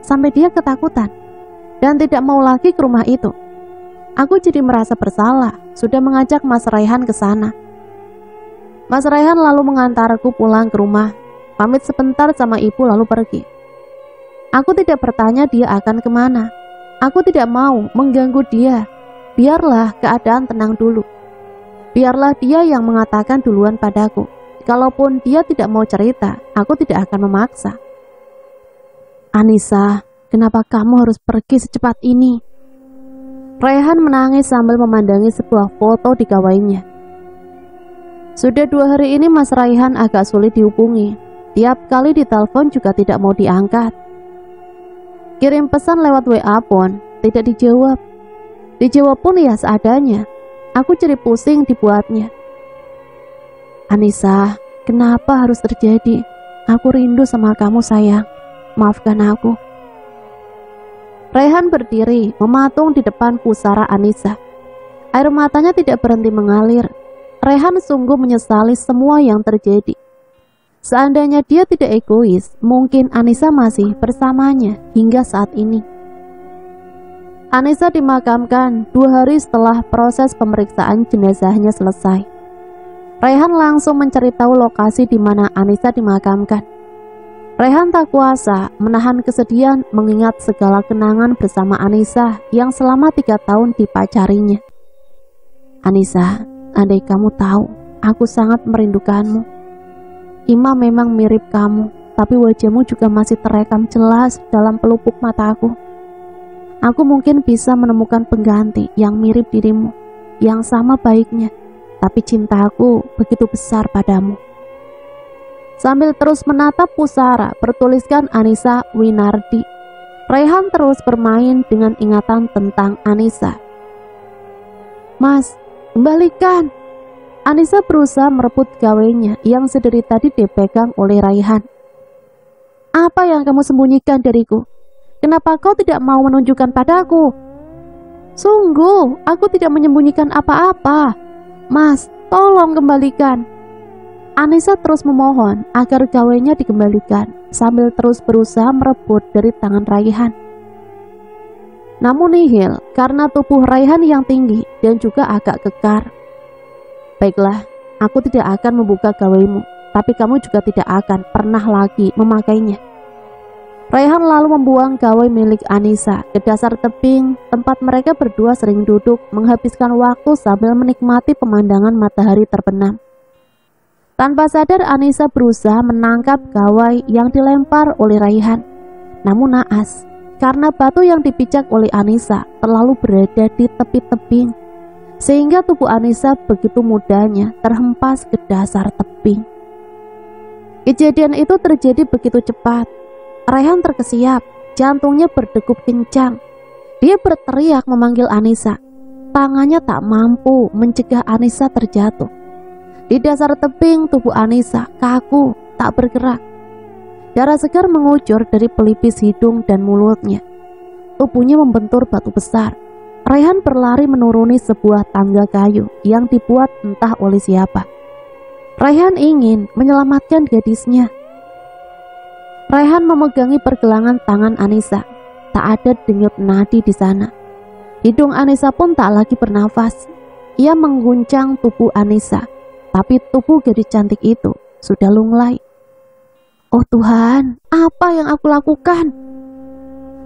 sampai dia ketakutan dan tidak mau lagi ke rumah itu. Aku jadi merasa bersalah sudah mengajak Mas Raihan ke sana. Mas Raihan lalu mengantarku pulang ke rumah, pamit sebentar sama ibu lalu pergi. Aku tidak bertanya dia akan kemana. Aku tidak mau mengganggu dia. Biarlah keadaan tenang dulu. Biarlah dia yang mengatakan duluan padaku. Kalaupun dia tidak mau cerita, aku tidak akan memaksa. Anissa, kenapa kamu harus pergi secepat ini? Raihan menangis sambil memandangi sebuah foto di gawainya. Sudah 2 hari ini Mas Raihan agak sulit dihubungi. Tiap kali ditelepon juga tidak mau diangkat. Kirim pesan lewat WA pun tidak dijawab. Dijawab pun ya seadanya. Aku jadi pusing dibuatnya. Anissa, kenapa harus terjadi? Aku rindu sama kamu sayang. Maafkan aku. Raihan berdiri mematung di depan pusara Anissa. Air matanya tidak berhenti mengalir. Raihan sungguh menyesali semua yang terjadi. Seandainya dia tidak egois, mungkin Anissa masih bersamanya hingga saat ini. Anissa dimakamkan 2 hari setelah proses pemeriksaan jenazahnya selesai. Raihan langsung mencari tahu lokasi di mana Anissa dimakamkan. Raihan tak kuasa menahan kesedihan mengingat segala kenangan bersama Anissa yang selama 3 tahun dipacarinya. Anissa, andai kamu tahu, aku sangat merindukanmu. Ima memang mirip kamu, tapi wajahmu juga masih terekam jelas dalam pelupuk mataku. Aku mungkin bisa menemukan pengganti yang mirip dirimu, yang sama baiknya, tapi cintaku begitu besar padamu. Sambil terus menatap pusara bertuliskan Anissa Winardi, Raihan terus bermain dengan ingatan tentang Anissa. Mas, kembalikan. Anissa berusaha merebut gawainya yang sedari tadi dipegang oleh Raihan. Apa yang kamu sembunyikan dariku? Kenapa kau tidak mau menunjukkan padaku? Sungguh, aku tidak menyembunyikan apa-apa. Mas, tolong kembalikan. Anissa terus memohon agar gawainya dikembalikan sambil terus berusaha merebut dari tangan Raihan. Namun nihil karena tubuh Raihan yang tinggi dan juga agak kekar. Baiklah, aku tidak akan membuka gawaimu, tapi kamu juga tidak akan pernah lagi memakainya. Raihan lalu membuang gawai milik Anissa ke dasar tebing tempat mereka berdua sering duduk menghabiskan waktu sambil menikmati pemandangan matahari terbenam. Tanpa sadar Anissa berusaha menangkap gawai yang dilempar oleh Raihan. Namun naas, karena batu yang dipijak oleh Anissa terlalu berada di tepi tebing, sehingga tubuh Anissa begitu mudahnya terhempas ke dasar tebing. Kejadian itu terjadi begitu cepat. Raihan terkesiap, jantungnya berdegup kencang. Dia berteriak memanggil Anissa. Tangannya tak mampu mencegah Anissa terjatuh. Di dasar tebing tubuh Anissa kaku, tak bergerak. Darah segar mengucur dari pelipis hidung dan mulutnya. Tubuhnya membentur batu besar. Raihan berlari menuruni sebuah tangga kayu yang dibuat entah oleh siapa. Raihan ingin menyelamatkan gadisnya. Raihan memegangi pergelangan tangan Anissa. Tak ada denyut nadi di sana. Hidung Anissa pun tak lagi bernafas. Ia mengguncang tubuh Anissa. Tapi tubuh gadis cantik itu sudah lunglai. Oh Tuhan, apa yang aku lakukan?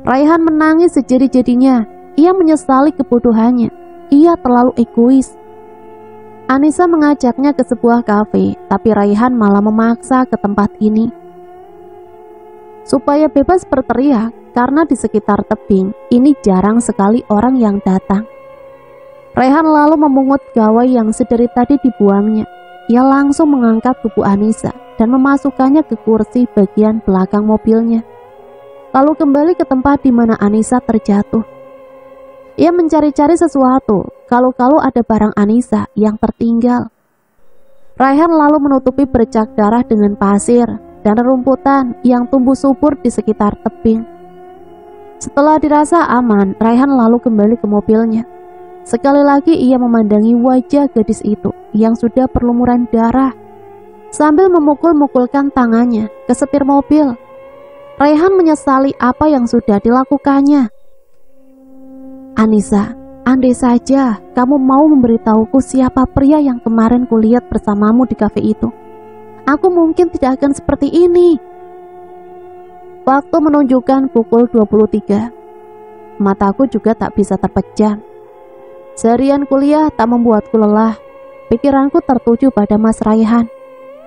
Raihan menangis sejadi-jadinya. Ia menyesali kebodohannya. Ia terlalu egois. Anissa mengajaknya ke sebuah kafe, tapi Raihan malah memaksa ke tempat ini. Supaya bebas berteriak, karena di sekitar tebing ini jarang sekali orang yang datang. Raihan lalu memungut gawai yang sedari tadi dibuangnya. Ia langsung mengangkat tubuh Anissa dan memasukkannya ke kursi bagian belakang mobilnya. Lalu kembali ke tempat di mana Anissa terjatuh. Ia mencari-cari sesuatu, kalau-kalau ada barang Anissa yang tertinggal. Raihan lalu menutupi bercak darah dengan pasir dan rerumputan yang tumbuh subur di sekitar tebing. Setelah dirasa aman, Raihan lalu kembali ke mobilnya. Sekali lagi ia memandangi wajah gadis itu yang sudah berlumuran darah. Sambil memukul-mukulkan tangannya ke setir mobil, Raihan menyesali apa yang sudah dilakukannya. Anissa, andai saja kamu mau memberitahuku siapa pria yang kemarin kulihat bersamamu di kafe itu, aku mungkin tidak akan seperti ini. Waktu menunjukkan pukul 23. Mataku juga tak bisa terpejam. Seharian kuliah tak membuatku lelah. Pikiranku tertuju pada Mas Raihan.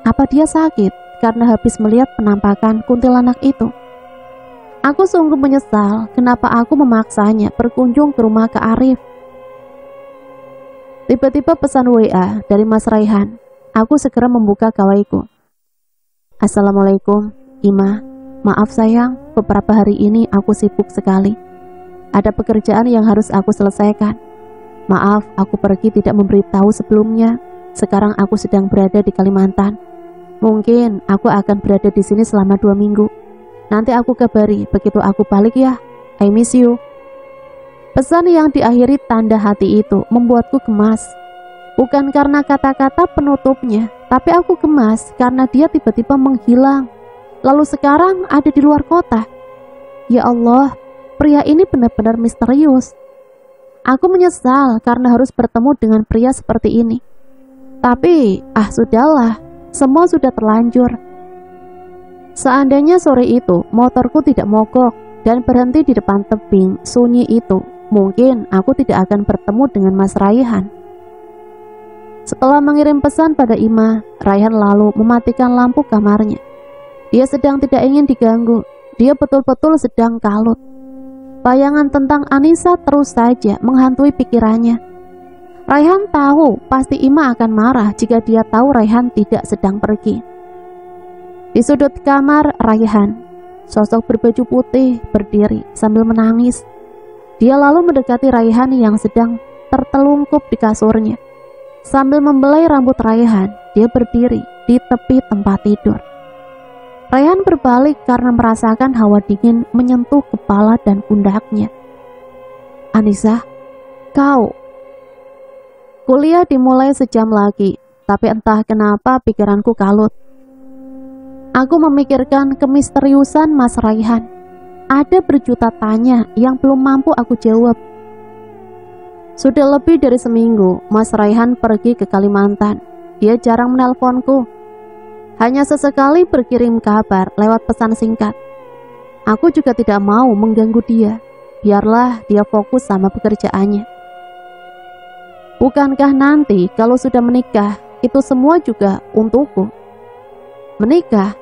Apa dia sakit karena habis melihat penampakan kuntilanak itu? Aku sungguh menyesal kenapa aku memaksanya berkunjung ke rumah Kak Arif. Tiba-tiba pesan WA dari Mas Raihan. Aku segera membuka gawaiku. Assalamualaikum, Ima. Maaf sayang, beberapa hari ini aku sibuk sekali. Ada pekerjaan yang harus aku selesaikan. Maaf, aku pergi tidak memberitahu sebelumnya. Sekarang aku sedang berada di Kalimantan. Mungkin aku akan berada di sini selama 2 minggu. Nanti aku kabari begitu aku balik ya. I miss you. Pesan yang diakhiri tanda hati itu membuatku gemas. Bukan karena kata-kata penutupnya, tapi aku gemas karena dia tiba-tiba menghilang. Lalu sekarang ada di luar kota. Ya Allah, pria ini benar-benar misterius. Aku menyesal karena harus bertemu dengan pria seperti ini. Tapi, sudahlah, semua sudah terlanjur. Seandainya sore itu motorku tidak mogok dan berhenti di depan tebing sunyi itu, mungkin aku tidak akan bertemu dengan Mas Raihan. Setelah mengirim pesan pada Ima, Raihan lalu mematikan lampu kamarnya. Dia sedang tidak ingin diganggu. Dia betul-betul sedang kalut. Bayangan tentang Anissa terus saja menghantui pikirannya. Raihan tahu pasti Ima akan marah jika dia tahu Raihan tidak sedang pergi. Di sudut kamar Raihan, sosok berbaju putih berdiri sambil menangis. Dia lalu mendekati Raihan yang sedang tertelungkup di kasurnya. Sambil membelai rambut Raihan, dia berdiri di tepi tempat tidur. Raihan berbalik karena merasakan hawa dingin menyentuh kepala dan pundaknya. Anissa, kau. Kuliah dimulai sejam lagi, tapi entah kenapa pikiranku kalut. Aku memikirkan kemisteriusan Mas Raihan. Ada berjuta tanya yang belum mampu aku jawab. Sudah lebih dari seminggu, Mas Raihan pergi ke Kalimantan. Dia jarang menelponku. Hanya sesekali berkirim kabar lewat pesan singkat. Aku juga tidak mau mengganggu dia. Biarlah dia fokus sama pekerjaannya. Bukankah nanti kalau sudah menikah, itu semua juga untukku? Menikah?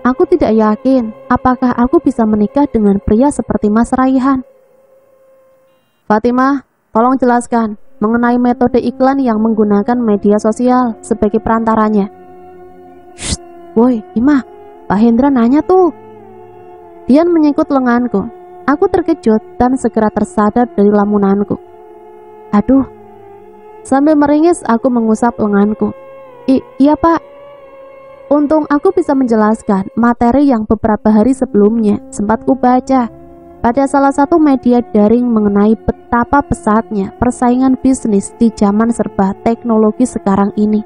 Aku tidak yakin apakah aku bisa menikah dengan pria seperti Mas Raihan. Fatimah, tolong jelaskan mengenai metode iklan yang menggunakan media sosial sebagai perantaranya. Woi, Ima, Pak Hendra nanya tuh. Dian menyangkut lenganku. Aku terkejut dan segera tersadar dari lamunanku. Aduh. Sambil meringis aku mengusap lenganku. Iya Pak. Untung aku bisa menjelaskan materi yang beberapa hari sebelumnya sempat kubaca pada salah satu media daring mengenai betapa pesatnya persaingan bisnis di zaman serba teknologi sekarang ini.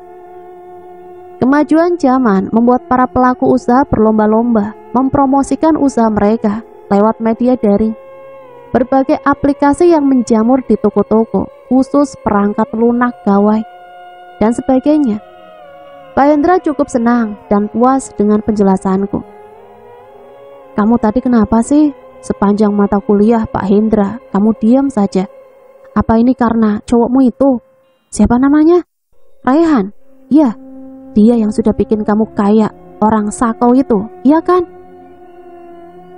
Kemajuan zaman membuat para pelaku usaha berlomba-lomba mempromosikan usaha mereka lewat media daring. Berbagai aplikasi yang menjamur di toko-toko, khusus perangkat lunak gawai, dan sebagainya. Pak Hendra cukup senang dan puas dengan penjelasanku. Kamu tadi kenapa sih? Sepanjang mata kuliah Pak Hendra, kamu diam saja. Apa ini karena cowokmu itu? Siapa namanya? Raihan? Iya. Dia yang sudah bikin kamu kayak orang sakau itu, iya kan?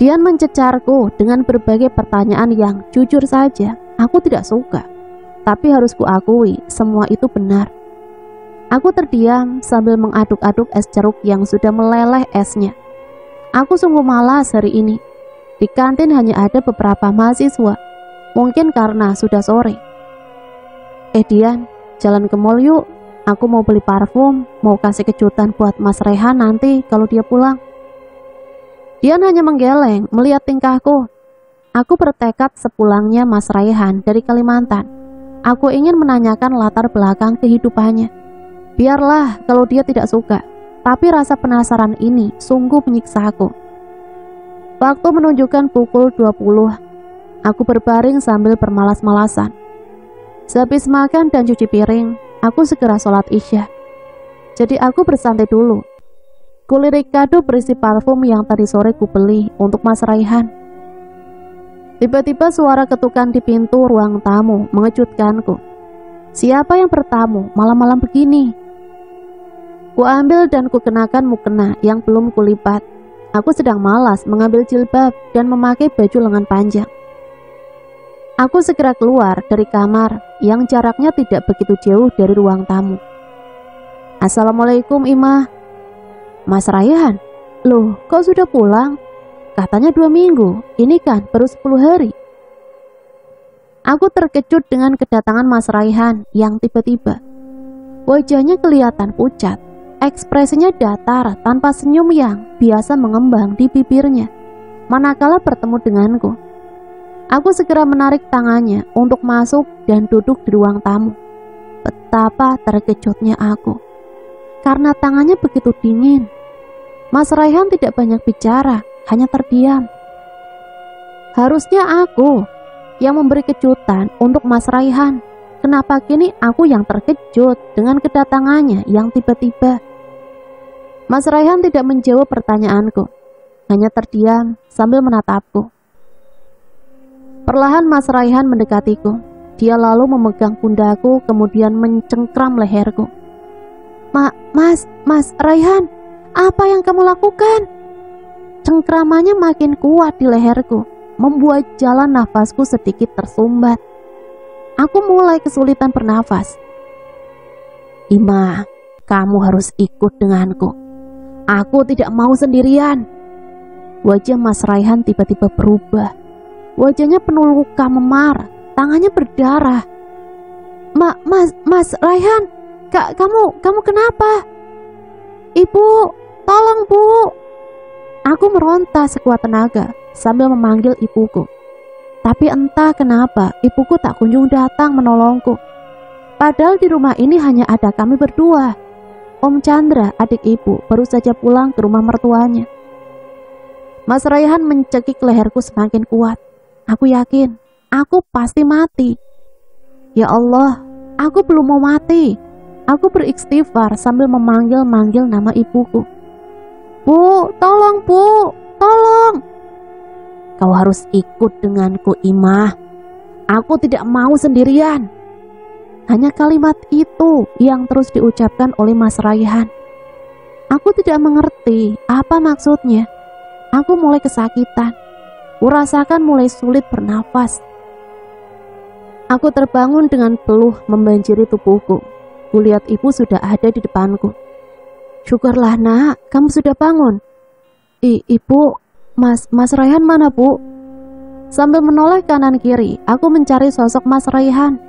Dian mencecarku dengan berbagai pertanyaan yang jujur saja aku tidak suka. Tapi harus kuakui, semua itu benar. Aku terdiam sambil mengaduk-aduk es jeruk yang sudah meleleh esnya. Aku sungguh malas hari ini. Di kantin hanya ada beberapa mahasiswa. Mungkin karena sudah sore. Dian, jalan ke mall yuk. Aku mau beli parfum, mau kasih kejutan buat Mas Rehan nanti kalau dia pulang. Dian hanya menggeleng melihat tingkahku. Aku bertekad sepulangnya Mas Rehan dari Kalimantan, aku ingin menanyakan latar belakang kehidupannya. Biarlah kalau dia tidak suka, tapi rasa penasaran ini sungguh menyiksa aku. Waktu menunjukkan pukul 20. Aku berbaring sambil bermalas-malasan. Sehabis makan dan cuci piring, aku segera sholat Isya. Jadi aku bersantai dulu. Kulirik kado berisi parfum yang tadi sore kubeli untuk Mas Raihan. Tiba-tiba suara ketukan di pintu ruang tamu mengejutkanku. Siapa yang bertamu malam-malam begini? Ku ambil dan ku kenakan mukena yang belum kulipat. Aku sedang malas mengambil jilbab dan memakai baju lengan panjang. Aku segera keluar dari kamar yang jaraknya tidak begitu jauh dari ruang tamu. Assalamualaikum Imah. Mas Raihan, loh kok sudah pulang? Katanya 2 minggu, ini kan baru 10 hari. Aku terkejut dengan kedatangan Mas Raihan yang tiba-tiba. Wajahnya kelihatan pucat, ekspresinya datar tanpa senyum yang biasa mengembang di bibirnya manakala bertemu denganku. Aku segera menarik tangannya untuk masuk dan duduk di ruang tamu. Betapa terkejutnya aku, karena tangannya begitu dingin. Mas Raihan tidak banyak bicara, hanya terdiam. Harusnya aku yang memberi kejutan untuk Mas Raihan. Kenapa kini aku yang terkejut dengan kedatangannya yang tiba-tiba? Mas Raihan tidak menjawab pertanyaanku, hanya terdiam sambil menatapku. Perlahan Mas Raihan mendekatiku. Dia lalu memegang pundakku, kemudian mencengkram leherku. Mas Raihan, apa yang kamu lakukan? Cengkramannya makin kuat di leherku, membuat jalan nafasku sedikit tersumbat. Aku mulai kesulitan bernafas. Ima, kamu harus ikut denganku. Aku tidak mau sendirian. Wajah Mas Raihan tiba-tiba berubah. Wajahnya penuh luka memar, tangannya berdarah. Mas Raihan, kamu kenapa? Ibu, tolong Bu. Aku meronta sekuat tenaga sambil memanggil ibuku. Tapi entah kenapa ibuku tak kunjung datang menolongku. Padahal di rumah ini hanya ada kami berdua. Om Chandra, adik ibu, baru saja pulang ke rumah mertuanya. Mas Raihan mencekik leherku semakin kuat. Aku yakin, aku pasti mati. Ya Allah, aku belum mau mati. Aku beristighfar sambil memanggil-manggil nama ibuku. Bu, tolong Bu, tolong. Kau harus ikut denganku Imah. Aku tidak mau sendirian. Hanya kalimat itu yang terus diucapkan oleh Mas Raihan. Aku tidak mengerti apa maksudnya. Aku mulai kesakitan. Kurasakan mulai sulit bernafas. Aku terbangun dengan peluh membanjiri tubuhku. Kulihat ibu sudah ada di depanku. Syukurlah nak, kamu sudah bangun. Ibu, Mas Raihan mana Bu? Sambil menoleh kanan kiri, aku mencari sosok Mas Raihan.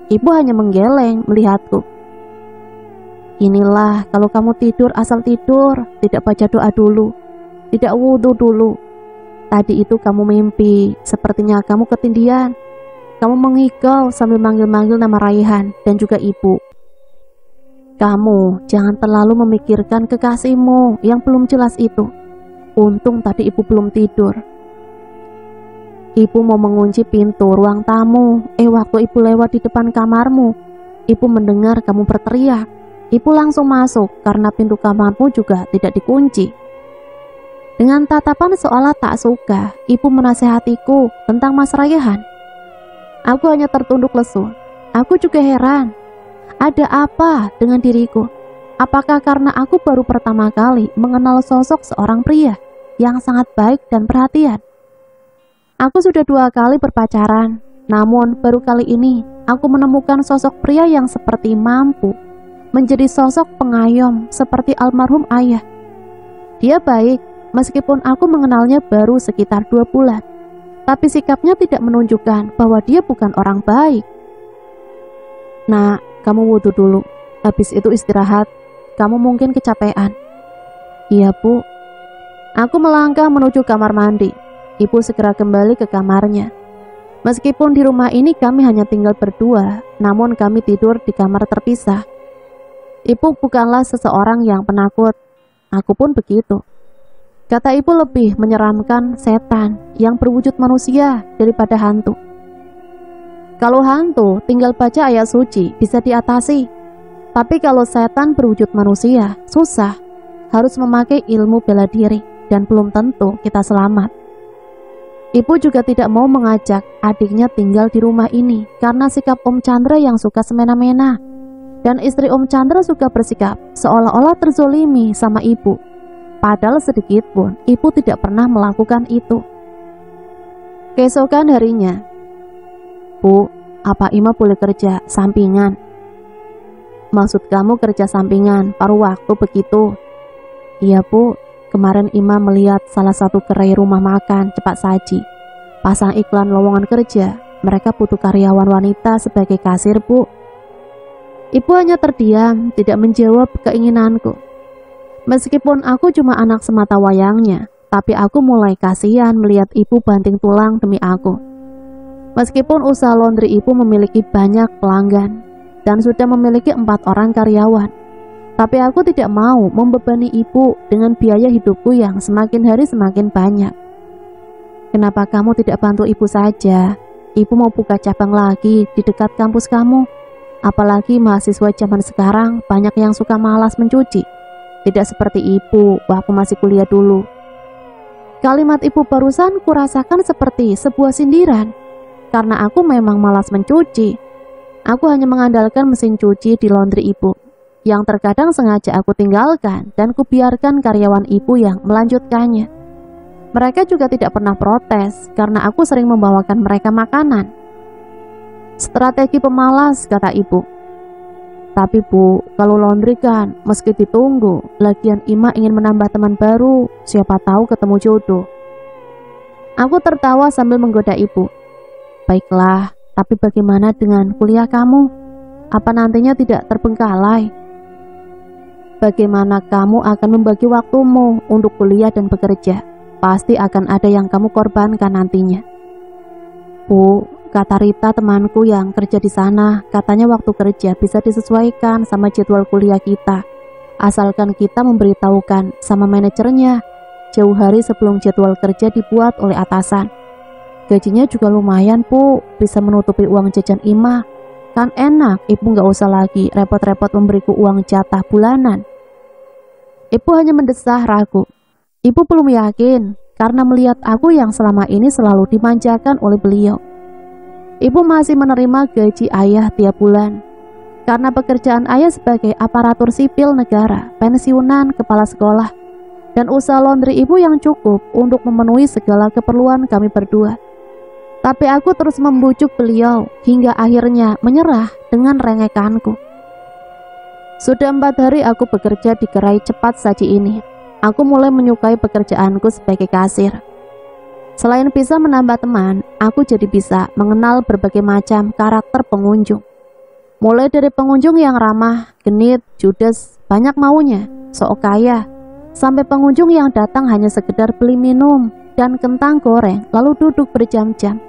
Ibu hanya menggeleng melihatku. Inilah kalau kamu tidur asal tidur, tidak baca doa dulu, tidak wudhu dulu. Tadi itu kamu mimpi, sepertinya kamu ketindihan. Kamu mengigau sambil manggil-manggil nama Raihan dan juga ibu. Kamu jangan terlalu memikirkan kekasihmu yang belum jelas itu. Untung tadi ibu belum tidur. Ibu mau mengunci pintu ruang tamu. Waktu ibu lewat di depan kamarmu, ibu mendengar kamu berteriak. Ibu langsung masuk karena pintu kamarmu juga tidak dikunci. Dengan tatapan seolah tak suka, ibu menasehatiku tentang Mas Raihan. Aku hanya tertunduk lesu. Aku juga heran. Ada apa dengan diriku? Apakah karena aku baru pertama kali mengenal sosok seorang pria yang sangat baik dan perhatian? Aku sudah 2 kali berpacaran, namun baru kali ini aku menemukan sosok pria yang seperti mampu menjadi sosok pengayom seperti almarhum ayah. Dia baik, meskipun aku mengenalnya baru sekitar 2 bulan. tapi sikapnya tidak menunjukkan bahwa dia bukan orang baik. Nah, kamu wudhu dulu, habis itu istirahat, kamu mungkin kecapean. Iya, Bu. Aku melangkah menuju kamar mandi. Ibu segera kembali ke kamarnya. Meskipun di rumah ini kami hanya tinggal berdua, namun kami tidur di kamar terpisah. Ibu bukanlah seseorang yang penakut. Aku pun begitu. Kata ibu lebih menyeramkan setan yang berwujud manusia daripada hantu. Kalau hantu tinggal baca ayat suci bisa diatasi. Tapi kalau setan berwujud manusia, susah. Harus memakai ilmu bela diri dan belum tentu kita selamat. Ibu juga tidak mau mengajak adiknya tinggal di rumah ini karena sikap Om Chandra yang suka semena-mena. Dan istri Om Chandra suka bersikap seolah-olah terzolimi sama ibu. Padahal sedikit pun ibu tidak pernah melakukan itu. Keesokan harinya, Bu, apa Ima boleh kerja sampingan? Maksud kamu kerja sampingan paruh waktu begitu? Iya, Bu. Kemarin Ima melihat salah satu gerai rumah makan cepat saji. Pasang iklan lowongan kerja. Mereka butuh karyawan wanita sebagai kasir, Bu. Ibu hanya terdiam, tidak menjawab keinginanku. Meskipun aku cuma anak semata wayangnya, tapi aku mulai kasihan melihat ibu banting tulang demi aku. Meskipun usaha laundry ibu memiliki banyak pelanggan dan sudah memiliki 4 orang karyawan, tapi aku tidak mau membebani ibu dengan biaya hidupku yang semakin hari semakin banyak. Kenapa kamu tidak bantu ibu saja? Ibu mau buka cabang lagi di dekat kampus kamu. Apalagi mahasiswa zaman sekarang banyak yang suka malas mencuci. Tidak seperti ibu waktu masih kuliah dulu. Kalimat ibu barusan kurasakan seperti sebuah sindiran. Karena aku memang malas mencuci. Aku hanya mengandalkan mesin cuci di laundry ibu, yang terkadang sengaja aku tinggalkan dan kubiarkan karyawan ibu yang melanjutkannya. Mereka juga tidak pernah protes karena aku sering membawakan mereka makanan. Strategi pemalas, kata ibu. Tapi Bu, kalau laundry kan meski ditunggu, lagian Ima ingin menambah teman baru, siapa tahu ketemu jodoh. Aku tertawa sambil menggoda ibu. Baiklah, tapi bagaimana dengan kuliah kamu? Apa nantinya tidak terbengkalai? Bagaimana kamu akan membagi waktumu untuk kuliah dan bekerja? Pasti akan ada yang kamu korbankan nantinya. Bu, kata Rita temanku yang kerja di sana, katanya waktu kerja bisa disesuaikan sama jadwal kuliah kita. Asalkan kita memberitahukan sama manajernya jauh hari sebelum jadwal kerja dibuat oleh atasan. Gajinya juga lumayan, Bu, bisa menutupi uang jajan Ima. Kan enak, ibu nggak usah lagi repot-repot memberiku uang jatah bulanan. Ibu hanya mendesah ragu. Ibu belum yakin karena melihat aku yang selama ini selalu dimanjakan oleh beliau. Ibu masih menerima gaji ayah tiap bulan. Karena pekerjaan ayah sebagai aparatur sipil negara, pensiunan, kepala sekolah, dan usaha laundry ibu yang cukup untuk memenuhi segala keperluan kami berdua. Tapi aku terus membujuk beliau hingga akhirnya menyerah dengan rengekanku. Sudah 4 hari aku bekerja di gerai cepat saji ini. Aku mulai menyukai pekerjaanku sebagai kasir. Selain bisa menambah teman, aku jadi bisa mengenal berbagai macam karakter pengunjung. Mulai dari pengunjung yang ramah, genit, judes, banyak maunya, sok kaya, sampai pengunjung yang datang hanya sekedar beli minum dan kentang goreng lalu duduk berjam-jam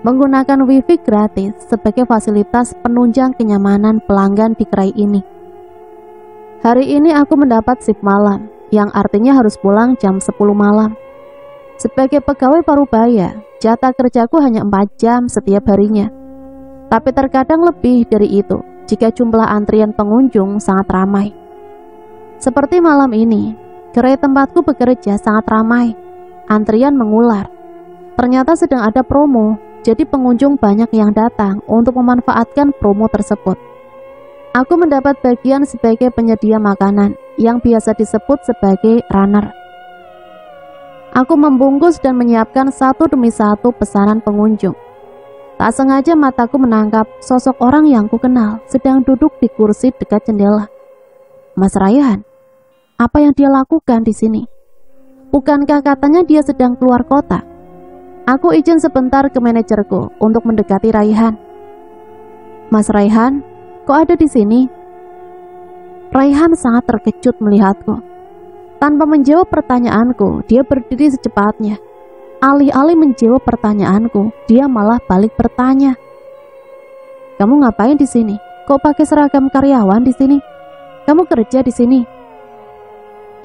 menggunakan wifi gratis sebagai fasilitas penunjang kenyamanan pelanggan di gerai ini. Hari ini aku mendapat shift malam, yang artinya harus pulang jam 10 malam. Sebagai pegawai parubaya, jatah kerjaku hanya 4 jam setiap harinya. Tapi terkadang lebih dari itu jika jumlah antrian pengunjung sangat ramai. Seperti malam ini, gerai tempatku bekerja sangat ramai. Antrian mengular. Ternyata sedang ada promo, jadi pengunjung banyak yang datang untuk memanfaatkan promo tersebut. Aku mendapat bagian sebagai penyedia makanan yang biasa disebut sebagai runner. Aku membungkus dan menyiapkan satu demi satu pesanan pengunjung. Tak sengaja mataku menangkap sosok orang yang kukenal sedang duduk di kursi dekat jendela. Mas Rayhan, apa yang dia lakukan di sini? Bukankah katanya dia sedang keluar kota? Aku izin sebentar ke manajerku untuk mendekati Raihan. Mas Raihan, kok ada di sini? Raihan sangat terkejut melihatku. Tanpa menjawab pertanyaanku, dia berdiri secepatnya. Alih-alih menjawab pertanyaanku, dia malah balik bertanya. Kamu ngapain di sini? Kok pakai seragam karyawan di sini? Kamu kerja di sini?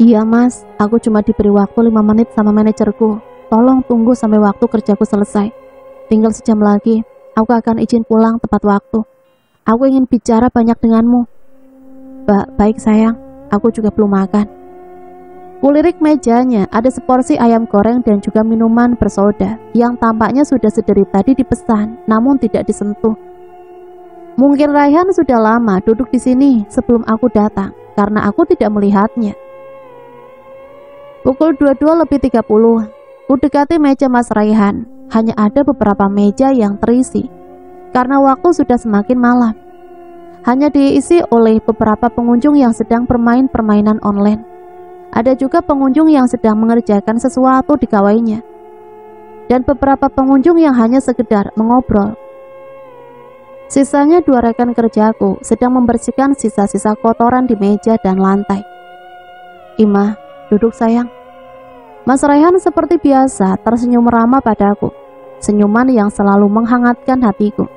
Iya mas, aku cuma diberi waktu 5 menit sama manajerku. Tolong tunggu sampai waktu kerjaku selesai. Tinggal sejam lagi, aku akan izin pulang tepat waktu. Aku ingin bicara banyak denganmu. Baik sayang, aku juga belum makan. Kulirik mejanya, ada seporsi ayam goreng dan juga minuman bersoda yang tampaknya sudah sedari tadi dipesan, namun tidak disentuh. Mungkin Raihan sudah lama duduk di sini sebelum aku datang, karena aku tidak melihatnya. Pukul 22:30, ku dekati meja Mas Raihan. Hanya ada beberapa meja yang terisi, karena waktu sudah semakin malam. Hanya diisi oleh beberapa pengunjung yang sedang bermain permainan online. Ada juga pengunjung yang sedang mengerjakan sesuatu di gawainya. Dan beberapa pengunjung yang hanya sekedar mengobrol. Sisanya 2 rekan kerjaku sedang membersihkan sisa-sisa kotoran di meja dan lantai. Ima, duduk sayang. Mas Raihan seperti biasa tersenyum ramah padaku. Senyuman yang selalu menghangatkan hatiku.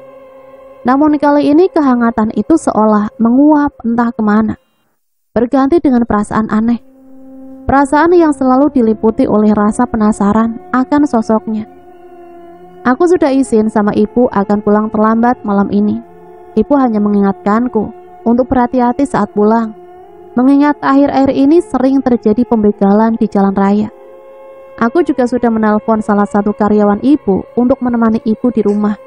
Namun kali ini kehangatan itu seolah menguap entah kemana. Berganti dengan perasaan aneh. Perasaan yang selalu diliputi oleh rasa penasaran akan sosoknya. Aku sudah izin sama ibu akan pulang terlambat malam ini. Ibu hanya mengingatkanku untuk berhati-hati saat pulang. Mengingat akhir-akhir ini sering terjadi pembegalan di jalan raya. Aku juga sudah menelpon salah satu karyawan ibu untuk menemani ibu di rumah.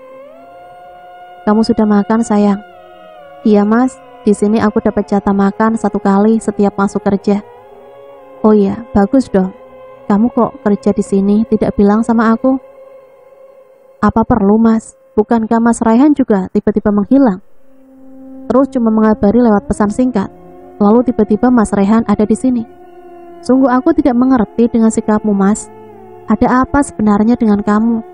Kamu sudah makan sayang? Iya mas, di sini aku dapat jatah makan 1 kali setiap masuk kerja. Oh iya, bagus dong. Kamu kok kerja di sini tidak bilang sama aku? Apa perlu mas? Bukankah Mas Raihan juga tiba-tiba menghilang? Terus cuma mengabari lewat pesan singkat. Lalu tiba-tiba Mas Raihan ada di sini. Sungguh aku tidak mengerti dengan sikapmu mas. Ada apa sebenarnya dengan kamu?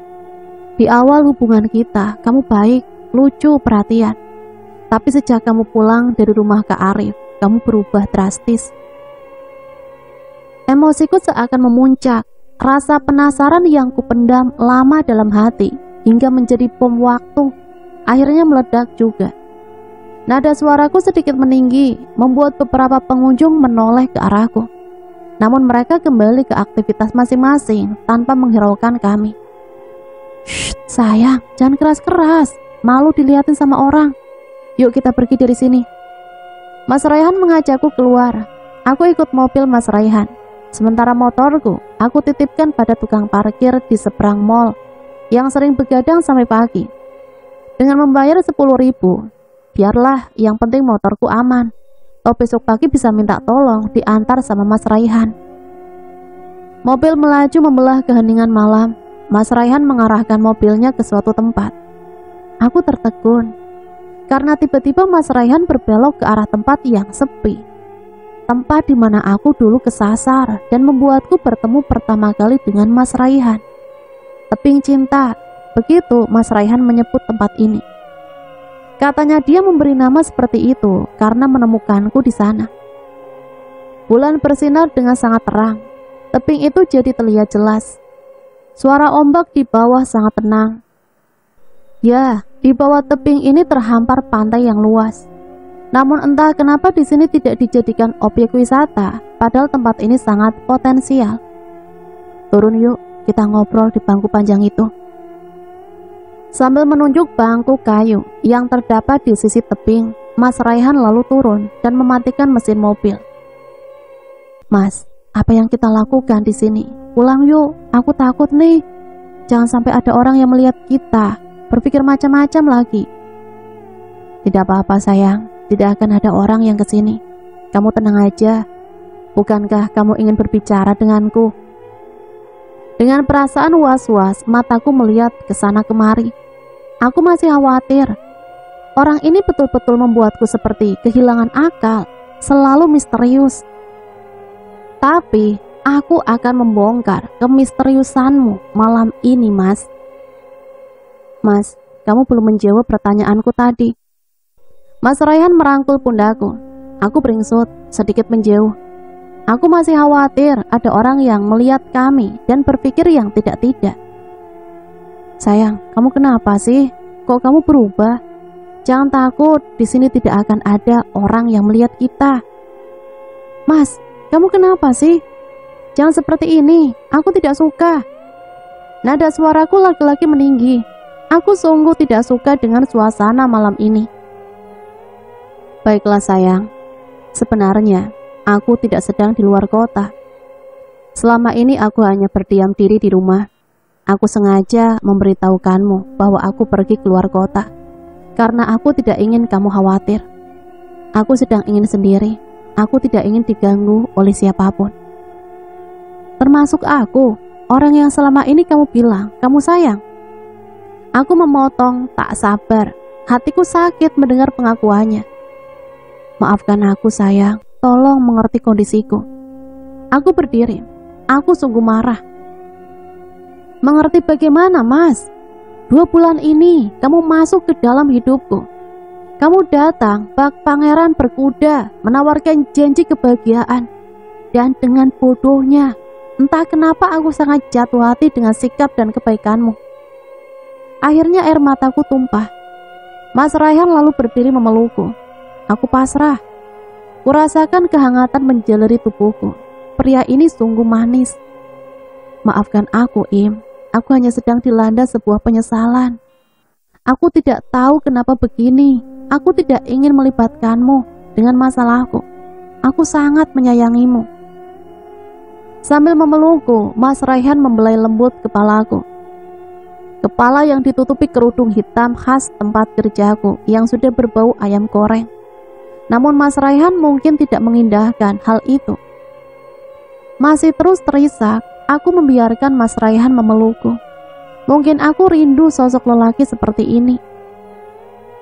Di awal hubungan kita, kamu baik, lucu, perhatian. Tapi sejak kamu pulang dari rumah Kak Arif, kamu berubah drastis. Emosiku seakan memuncak. Rasa penasaran yang kupendam lama dalam hati hingga menjadi bom waktu akhirnya meledak juga. Nada suaraku sedikit meninggi, membuat beberapa pengunjung menoleh ke arahku. Namun mereka kembali ke aktivitas masing-masing tanpa menghiraukan kami. Shh, sayang, jangan keras-keras. Malu dilihatin sama orang. Yuk kita pergi dari sini. Mas Raihan mengajakku keluar. Aku ikut mobil Mas Raihan. Sementara motorku, aku titipkan pada tukang parkir di seberang mall yang sering begadang sampai pagi. Dengan membayar 10.000, biarlah yang penting motorku aman. Toh besok pagi bisa minta tolong diantar sama Mas Raihan. Mobil melaju membelah keheningan malam. Mas Raihan mengarahkan mobilnya ke suatu tempat. Aku tertegun karena tiba-tiba Mas Raihan berbelok ke arah tempat yang sepi. Tempat di mana aku dulu kesasar dan membuatku bertemu pertama kali dengan Mas Raihan. Tebing cinta, begitu Mas Raihan menyebut tempat ini. Katanya dia memberi nama seperti itu karena menemukanku di sana. Bulan bersinar dengan sangat terang. Tebing itu jadi terlihat jelas. Suara ombak di bawah sangat tenang. Ya, di bawah tebing ini terhampar pantai yang luas. Namun entah kenapa di sini tidak dijadikan objek wisata, padahal tempat ini sangat potensial. Turun yuk, kita ngobrol di bangku panjang itu. Sambil menunjuk bangku kayu yang terdapat di sisi tebing, Mas Raihan lalu turun dan mematikan mesin mobil. Mas, apa yang kita lakukan di sini? Pulang yuk, aku takut nih. Jangan sampai ada orang yang melihat kita, berpikir macam-macam lagi. Tidak apa-apa sayang. Tidak akan ada orang yang kesini. Kamu tenang aja. Bukankah kamu ingin berbicara denganku? Dengan perasaan was-was, mataku melihat ke sana kemari. Aku masih khawatir. Orang ini betul-betul membuatku seperti kehilangan akal, selalu misterius. Tapi aku akan membongkar kemisteriusanmu malam ini, Mas. Mas, kamu belum menjawab pertanyaanku tadi. Mas Raihan merangkul pundakku. Aku beringsut, sedikit menjauh. Aku masih khawatir ada orang yang melihat kami dan berpikir yang tidak-tidak. Sayang, kamu kenapa sih? Kok kamu berubah? Jangan takut, di sini tidak akan ada orang yang melihat kita. Mas, kamu kenapa sih? Jangan seperti ini, aku tidak suka. Nada suaraku lagi-lagi meninggi. Aku sungguh tidak suka dengan suasana malam ini. Baiklah sayang, sebenarnya aku tidak sedang di luar kota. Selama ini aku hanya berdiam diri di rumah. Aku sengaja memberitahukanmu bahwa aku pergi keluar kota, karena aku tidak ingin kamu khawatir. Aku sedang ingin sendiri, aku tidak ingin diganggu oleh siapapun. Termasuk aku, orang yang selama ini kamu bilang, kamu sayang. Aku memotong, tak sabar, hatiku sakit mendengar pengakuannya. Maafkan aku sayang, tolong mengerti kondisiku. Aku berdiri, aku sungguh marah. Mengerti bagaimana, Mas? 2 bulan ini kamu masuk ke dalam hidupku. Kamu datang bak pangeran berkuda, menawarkan janji kebahagiaan. Dan dengan bodohnya, entah kenapa aku sangat jatuh hati dengan sikap dan kebaikanmu. Akhirnya air mataku tumpah. Mas Raihan lalu berdiri memelukku. Aku pasrah. Kurasakan kehangatan menjalari tubuhku. Pria ini sungguh manis. Maafkan aku, Im. Aku hanya sedang dilanda sebuah penyesalan. Aku tidak tahu kenapa begini. Aku tidak ingin melibatkanmu dengan masalahku. Aku sangat menyayangimu. Sambil memelukku, Mas Raihan membelai lembut kepalaku. Kepala yang ditutupi kerudung hitam khas tempat kerjaku yang sudah berbau ayam goreng. Namun Mas Raihan mungkin tidak mengindahkan hal itu. Masih terus terisak, aku membiarkan Mas Raihan memelukku. Mungkin aku rindu sosok lelaki seperti ini.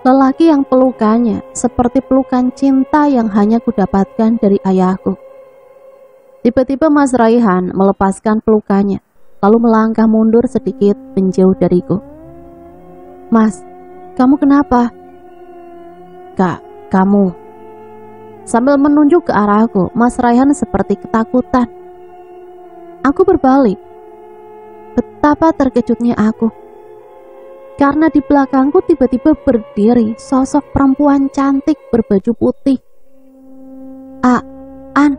Lelaki yang pelukannya seperti pelukan cinta yang hanya kudapatkan dari ayahku. Tiba-tiba Mas Raihan melepaskan pelukannya, lalu melangkah mundur sedikit menjauh dariku. Mas, kamu kenapa? Kak, kamu. Sambil menunjuk ke arahku, Mas Raihan seperti ketakutan. Aku berbalik. Betapa terkejutnya aku. Karena di belakangku tiba-tiba berdiri sosok perempuan cantik berbaju putih. An.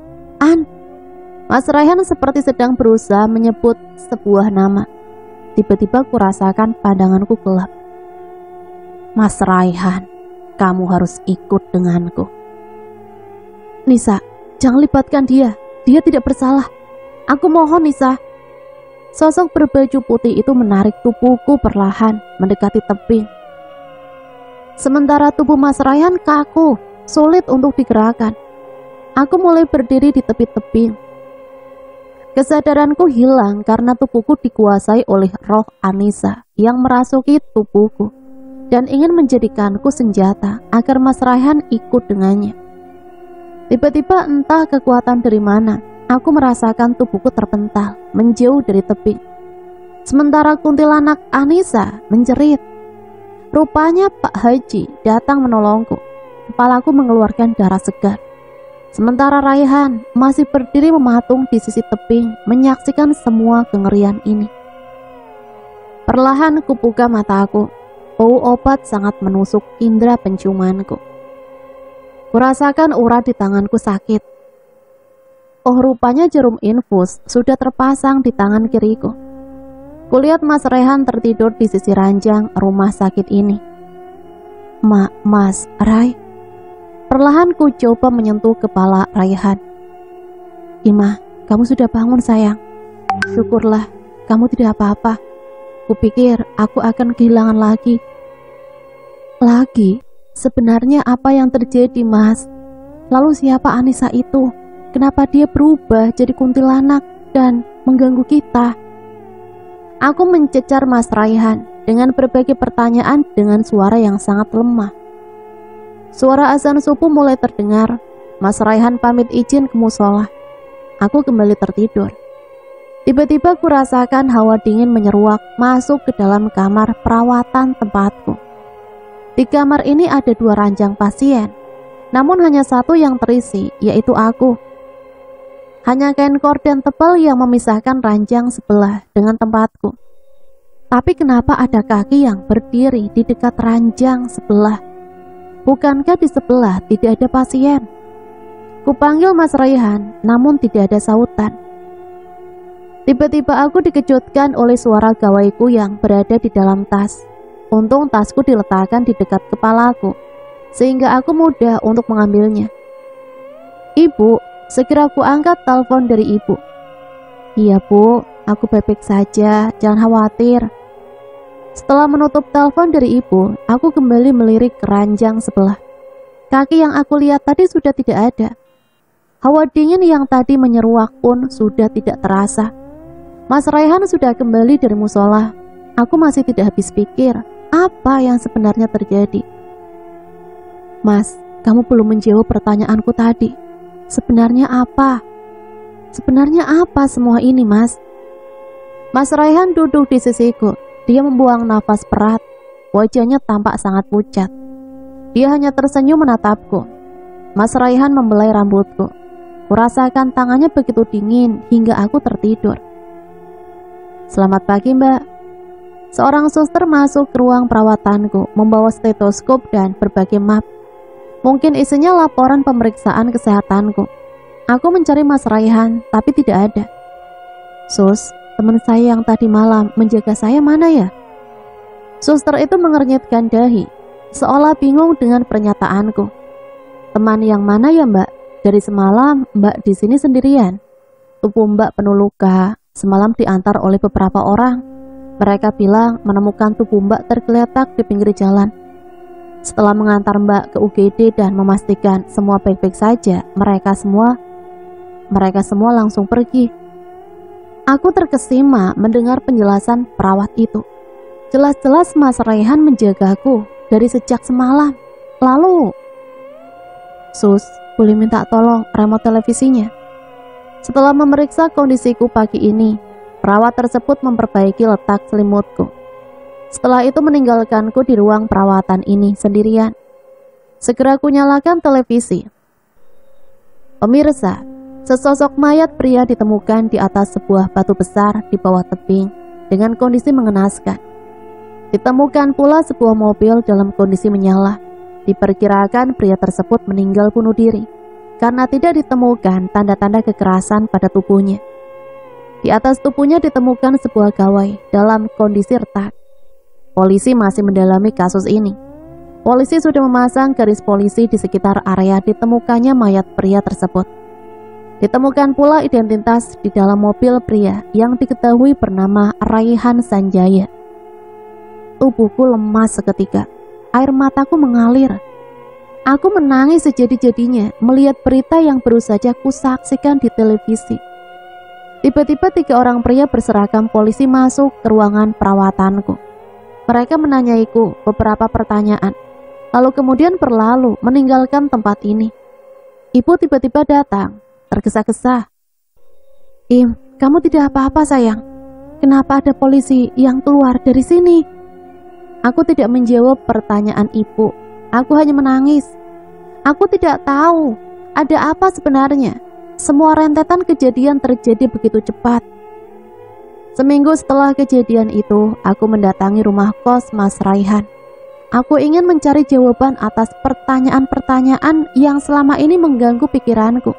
Mas Raihan seperti sedang berusaha menyebut sebuah nama. Tiba-tiba kurasakan pandanganku gelap. Mas Raihan, kamu harus ikut denganku. Nisa, jangan libatkan dia. Dia tidak bersalah. Aku mohon, Nisa. Sosok berbaju putih itu menarik tubuhku perlahan mendekati tebing. Sementara tubuh Mas Raihan kaku, sulit untuk digerakkan. Aku mulai berdiri di tepi tebing. Kesadaranku hilang karena tubuhku dikuasai oleh roh Anissa yang merasuki tubuhku dan ingin menjadikanku senjata agar Mas Raihan ikut dengannya. Tiba-tiba entah kekuatan dari mana, aku merasakan tubuhku terpental, menjauh dari tebing. Sementara kuntilanak Anissa menjerit. Rupanya Pak Haji datang menolongku. Kepalaku mengeluarkan darah segar. Sementara Raihan masih berdiri mematung di sisi tebing, menyaksikan semua kengerian ini. Perlahan kubuka mataku. Bau obat sangat menusuk indera penciumanku. Kurasakan urat di tanganku sakit. Oh, rupanya jarum infus sudah terpasang di tangan kiriku. Kulihat Mas Raihan tertidur di sisi ranjang rumah sakit ini. Mas Rai. Perlahan ku coba menyentuh kepala Raihan. Ima, kamu sudah bangun sayang. Syukurlah, kamu tidak apa-apa. Kupikir aku akan kehilangan lagi. Lagi? Sebenarnya apa yang terjadi, Mas? Lalu siapa Anissa itu? Kenapa dia berubah jadi kuntilanak dan mengganggu kita? Aku mencecar Mas Raihan dengan berbagai pertanyaan dengan suara yang sangat lemah. Suara azan subuh mulai terdengar. Mas Raihan pamit izin ke musola. aku kembali tertidur. Tiba-tiba kurasakan hawa dingin menyeruak masuk ke dalam kamar perawatan tempatku. Di kamar ini ada 2 ranjang pasien, namun hanya satu yang terisi, yaitu aku. Hanya kain korden tebal yang memisahkan ranjang sebelah dengan tempatku. Tapi kenapa ada kaki yang berdiri di dekat ranjang sebelah? Bukankah di sebelah tidak ada pasien? Kupanggil Mas Raihan, namun tidak ada sautan. Tiba-tiba aku dikejutkan oleh suara gawaiku yang berada di dalam tas. Untung tasku diletakkan di dekat kepalaku, sehingga aku mudah untuk mengambilnya. "Ibu," segera aku angkat telepon dari ibu. "Iya Bu, aku baik-baik saja, jangan khawatir." Setelah menutup telepon dari ibu, aku kembali melirik ke ranjang sebelah. Kaki yang aku lihat tadi sudah tidak ada. Hawa dingin yang tadi menyeruak pun sudah tidak terasa. Mas Raihan sudah kembali dari musola. Aku masih tidak habis pikir apa yang sebenarnya terjadi. "Mas, kamu belum menjawab pertanyaanku tadi. Sebenarnya apa? Sebenarnya apa semua ini, Mas?" Mas Raihan duduk di sisiku. Dia membuang nafas berat. Wajahnya tampak sangat pucat. Dia hanya tersenyum menatapku. Mas Raihan membelai rambutku. Kurasakan tangannya begitu dingin hingga aku tertidur. "Selamat pagi, Mbak." Seorang suster masuk ke ruang perawatanku, membawa stetoskop dan berbagai map. Mungkin isinya laporan pemeriksaan kesehatanku. Aku mencari Mas Raihan, tapi tidak ada. "Sus, teman saya yang tadi malam menjaga saya mana ya?" Suster itu mengernyitkan dahi, seolah bingung dengan pernyataanku. "Teman yang mana ya, Mbak? Dari semalam Mbak di sini sendirian. Tubuh Mbak penuh luka, semalam diantar oleh beberapa orang. Mereka bilang menemukan tubuh Mbak tergeletak di pinggir jalan. Setelah mengantar Mbak ke UGD dan memastikan semua baik-baik saja, mereka semua langsung pergi." Aku terkesima mendengar penjelasan perawat itu. Jelas-jelas Mas Raihan menjagaku dari sejak semalam. Lalu, "Sus, boleh minta tolong remote televisinya?" Setelah memeriksa kondisiku pagi ini, perawat tersebut memperbaiki letak selimutku. Setelah itu meninggalkanku di ruang perawatan ini sendirian. Segera aku nyalakan televisi. Pemirsa, sesosok mayat pria ditemukan di atas sebuah batu besar di bawah tebing dengan kondisi mengenaskan. Ditemukan pula sebuah mobil dalam kondisi menyala. Diperkirakan pria tersebut meninggal bunuh diri karena tidak ditemukan tanda-tanda kekerasan pada tubuhnya. Di atas tubuhnya ditemukan sebuah gawai dalam kondisi retak. Polisi masih mendalami kasus ini. Polisi sudah memasang garis polisi di sekitar area ditemukannya mayat pria tersebut. Ditemukan pula identitas di dalam mobil pria yang diketahui bernama Raihan Sanjaya. Tubuhku lemas seketika. Air mataku mengalir. Aku menangis sejadi-jadinya melihat berita yang baru saja kusaksikan di televisi. Tiba-tiba 3 orang pria berseragam polisi masuk ke ruangan perawatanku. Mereka menanyaiku beberapa pertanyaan, lalu kemudian berlalu meninggalkan tempat ini. Ibu tiba-tiba datang, tergesa-gesa. "Im, kamu tidak apa-apa sayang? Kenapa ada polisi yang keluar dari sini?" Aku tidak menjawab pertanyaan ibu. Aku hanya menangis. Aku tidak tahu ada apa sebenarnya. Semua rentetan kejadian terjadi begitu cepat. Seminggu setelah kejadian itu, aku mendatangi rumah kos Mas Raihan. Aku ingin mencari jawaban atas pertanyaan-pertanyaan yang selama ini mengganggu pikiranku.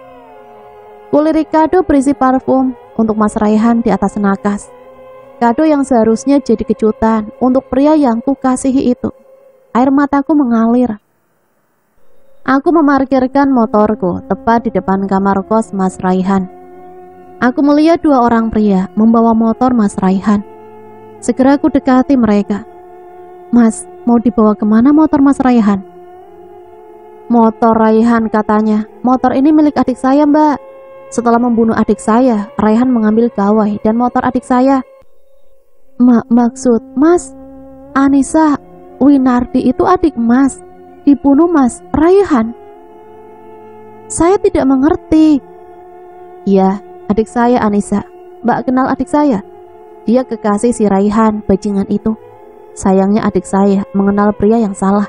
Kulirik kado berisi parfum untuk Mas Raihan di atas nakas. Kado yang seharusnya jadi kejutan untuk pria yang kukasihi itu. Air mataku mengalir. Aku memarkirkan motorku tepat di depan kamar kos Mas Raihan. Aku melihat 2 orang pria membawa motor Mas Raihan. Segera aku dekati mereka. "Mas, mau dibawa kemana motor Mas Raihan?" "Motor Raihan," katanya. "Motor ini milik adik saya, Mbak. Setelah membunuh adik saya, Raihan mengambil gawai dan motor adik saya." Maksud Mas, Anissa Winardi itu adik Mas, dibunuh Mas Raihan?" Saya tidak mengerti. "Ya, Adik saya Anissa. Mbak kenal adik saya? Dia kekasih si Raihan, bajingan itu. Sayangnya adik saya mengenal pria yang salah.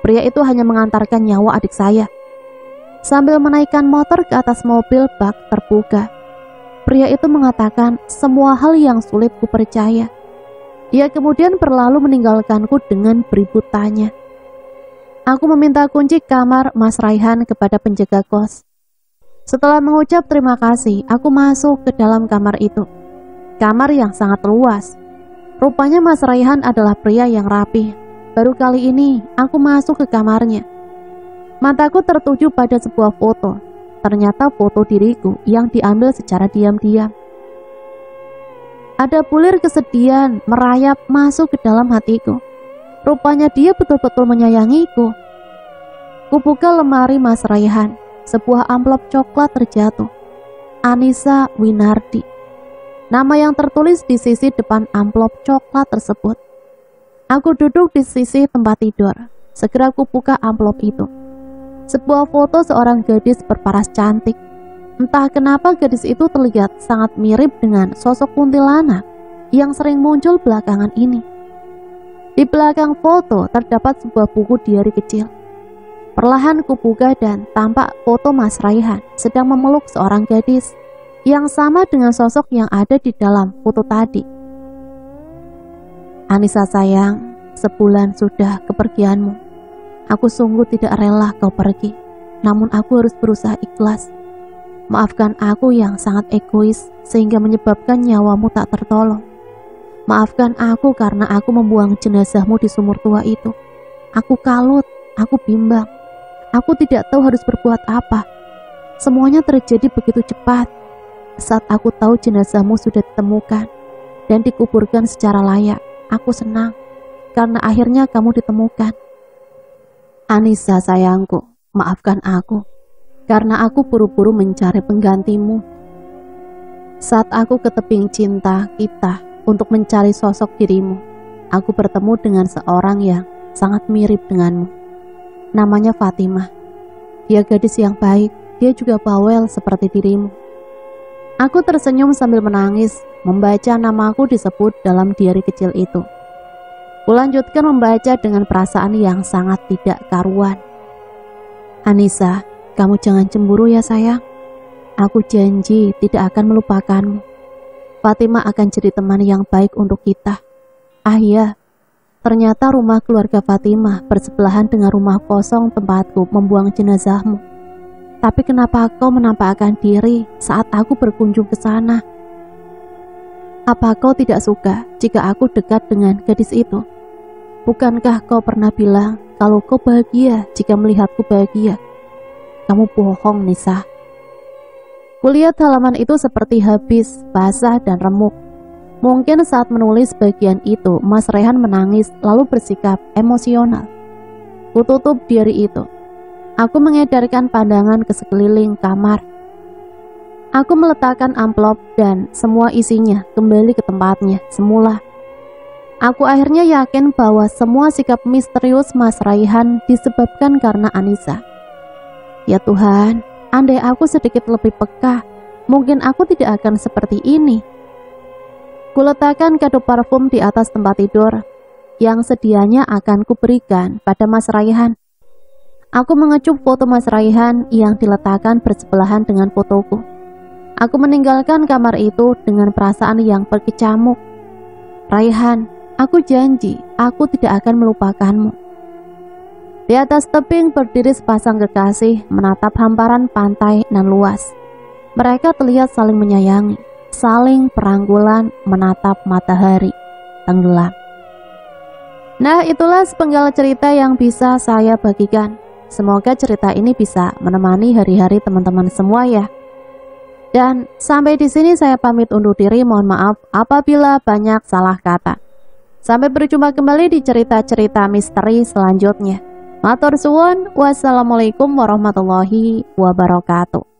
Pria itu hanya mengantarkan nyawa adik saya. Sambil menaikkan motor ke atas mobil bak terbuka, pria itu mengatakan semua hal yang sulit kupercaya. Dia kemudian berlalu meninggalkanku dengan beribu tanya. Aku meminta kunci kamar Mas Raihan kepada penjaga kos. Setelah mengucap terima kasih, aku masuk ke dalam kamar itu. Kamar yang sangat luas. Rupanya Mas Raihan adalah pria yang rapi. Baru kali ini aku masuk ke kamarnya. Mataku tertuju pada sebuah foto. Ternyata foto diriku yang diambil secara diam-diam. Ada bulir kesedihan merayap masuk ke dalam hatiku. Rupanya dia betul-betul menyayangiku. Kubuka lemari Mas Raihan. Sebuah amplop coklat terjatuh. Anissa Winardi. Nama yang tertulis di sisi depan amplop coklat tersebut. Aku duduk di sisi tempat tidur. Segera kubuka amplop itu. Sebuah foto seorang gadis berparas cantik. Entah kenapa gadis itu terlihat sangat mirip dengan sosok kuntilanak yang sering muncul belakangan ini. Di belakang foto terdapat sebuah buku diari kecil. Perlahan kubuka dan tampak foto Mas Raihan sedang memeluk seorang gadis yang sama dengan sosok yang ada di dalam foto tadi. Anissa sayang, sebulan sudah kepergianmu. Aku sungguh tidak rela kau pergi, namun aku harus berusaha ikhlas. Maafkan aku yang sangat egois sehingga menyebabkan nyawamu tak tertolong. Maafkan aku karena aku membuang jenazahmu di sumur tua itu. Aku kalut, aku bimbang. Aku tidak tahu harus berbuat apa. Semuanya terjadi begitu cepat. Saat aku tahu jenazahmu sudah ditemukan dan dikuburkan secara layak, aku senang karena akhirnya kamu ditemukan. Anissa sayangku, maafkan aku karena aku buru-buru mencari penggantimu. Saat aku ke tebing cinta kita untuk mencari sosok dirimu, aku bertemu dengan seorang yang sangat mirip denganmu. Namanya Fatimah. Dia gadis yang baik, dia juga bawel seperti dirimu. Aku tersenyum sambil menangis, membaca namaku disebut dalam diari kecil itu. Kulanjutkan membaca dengan perasaan yang sangat tidak karuan. Anissa, kamu jangan cemburu ya sayang. Aku janji tidak akan melupakanmu. Fatimah akan jadi teman yang baik untuk kita. Ah iya, ternyata rumah keluarga Fatimah bersebelahan dengan rumah kosong tempatku membuang jenazahmu. Tapi kenapa kau menampakkan diri saat aku berkunjung ke sana? Apa kau tidak suka jika aku dekat dengan gadis itu? Bukankah kau pernah bilang kalau kau bahagia jika melihatku bahagia? Kamu bohong, Nisa. Kulihat halaman itu seperti habis, basah dan remuk. Mungkin saat menulis bagian itu, Mas Raihan menangis lalu bersikap emosional. Kututup diari itu. Aku mengedarkan pandangan ke sekeliling kamar. Aku meletakkan amplop dan semua isinya kembali ke tempatnya semula. Aku akhirnya yakin bahwa semua sikap misterius Mas Raihan disebabkan karena Anissa. Ya Tuhan, andai aku sedikit lebih peka, mungkin aku tidak akan seperti ini. Kuletakkan kado parfum di atas tempat tidur yang sedianya akan kuberikan pada Mas Raihan. Aku mengecup foto Mas Raihan yang diletakkan bersebelahan dengan fotoku. Aku meninggalkan kamar itu dengan perasaan yang berkecamuk. Raihan, aku janji aku tidak akan melupakanmu. Di atas tebing berdiri sepasang kekasih menatap hamparan pantai nan luas. Mereka terlihat saling menyayangi, saling perangkulan menatap matahari tenggelam. Nah, itulah sepenggal cerita yang bisa saya bagikan. Semoga cerita ini bisa menemani hari-hari teman-teman semua ya. Dan sampai di sini saya pamit undur diri. Mohon maaf apabila banyak salah kata. Sampai berjumpa kembali di cerita-cerita misteri selanjutnya. Matur suwun. Wassalamualaikum warahmatullahi wabarakatuh.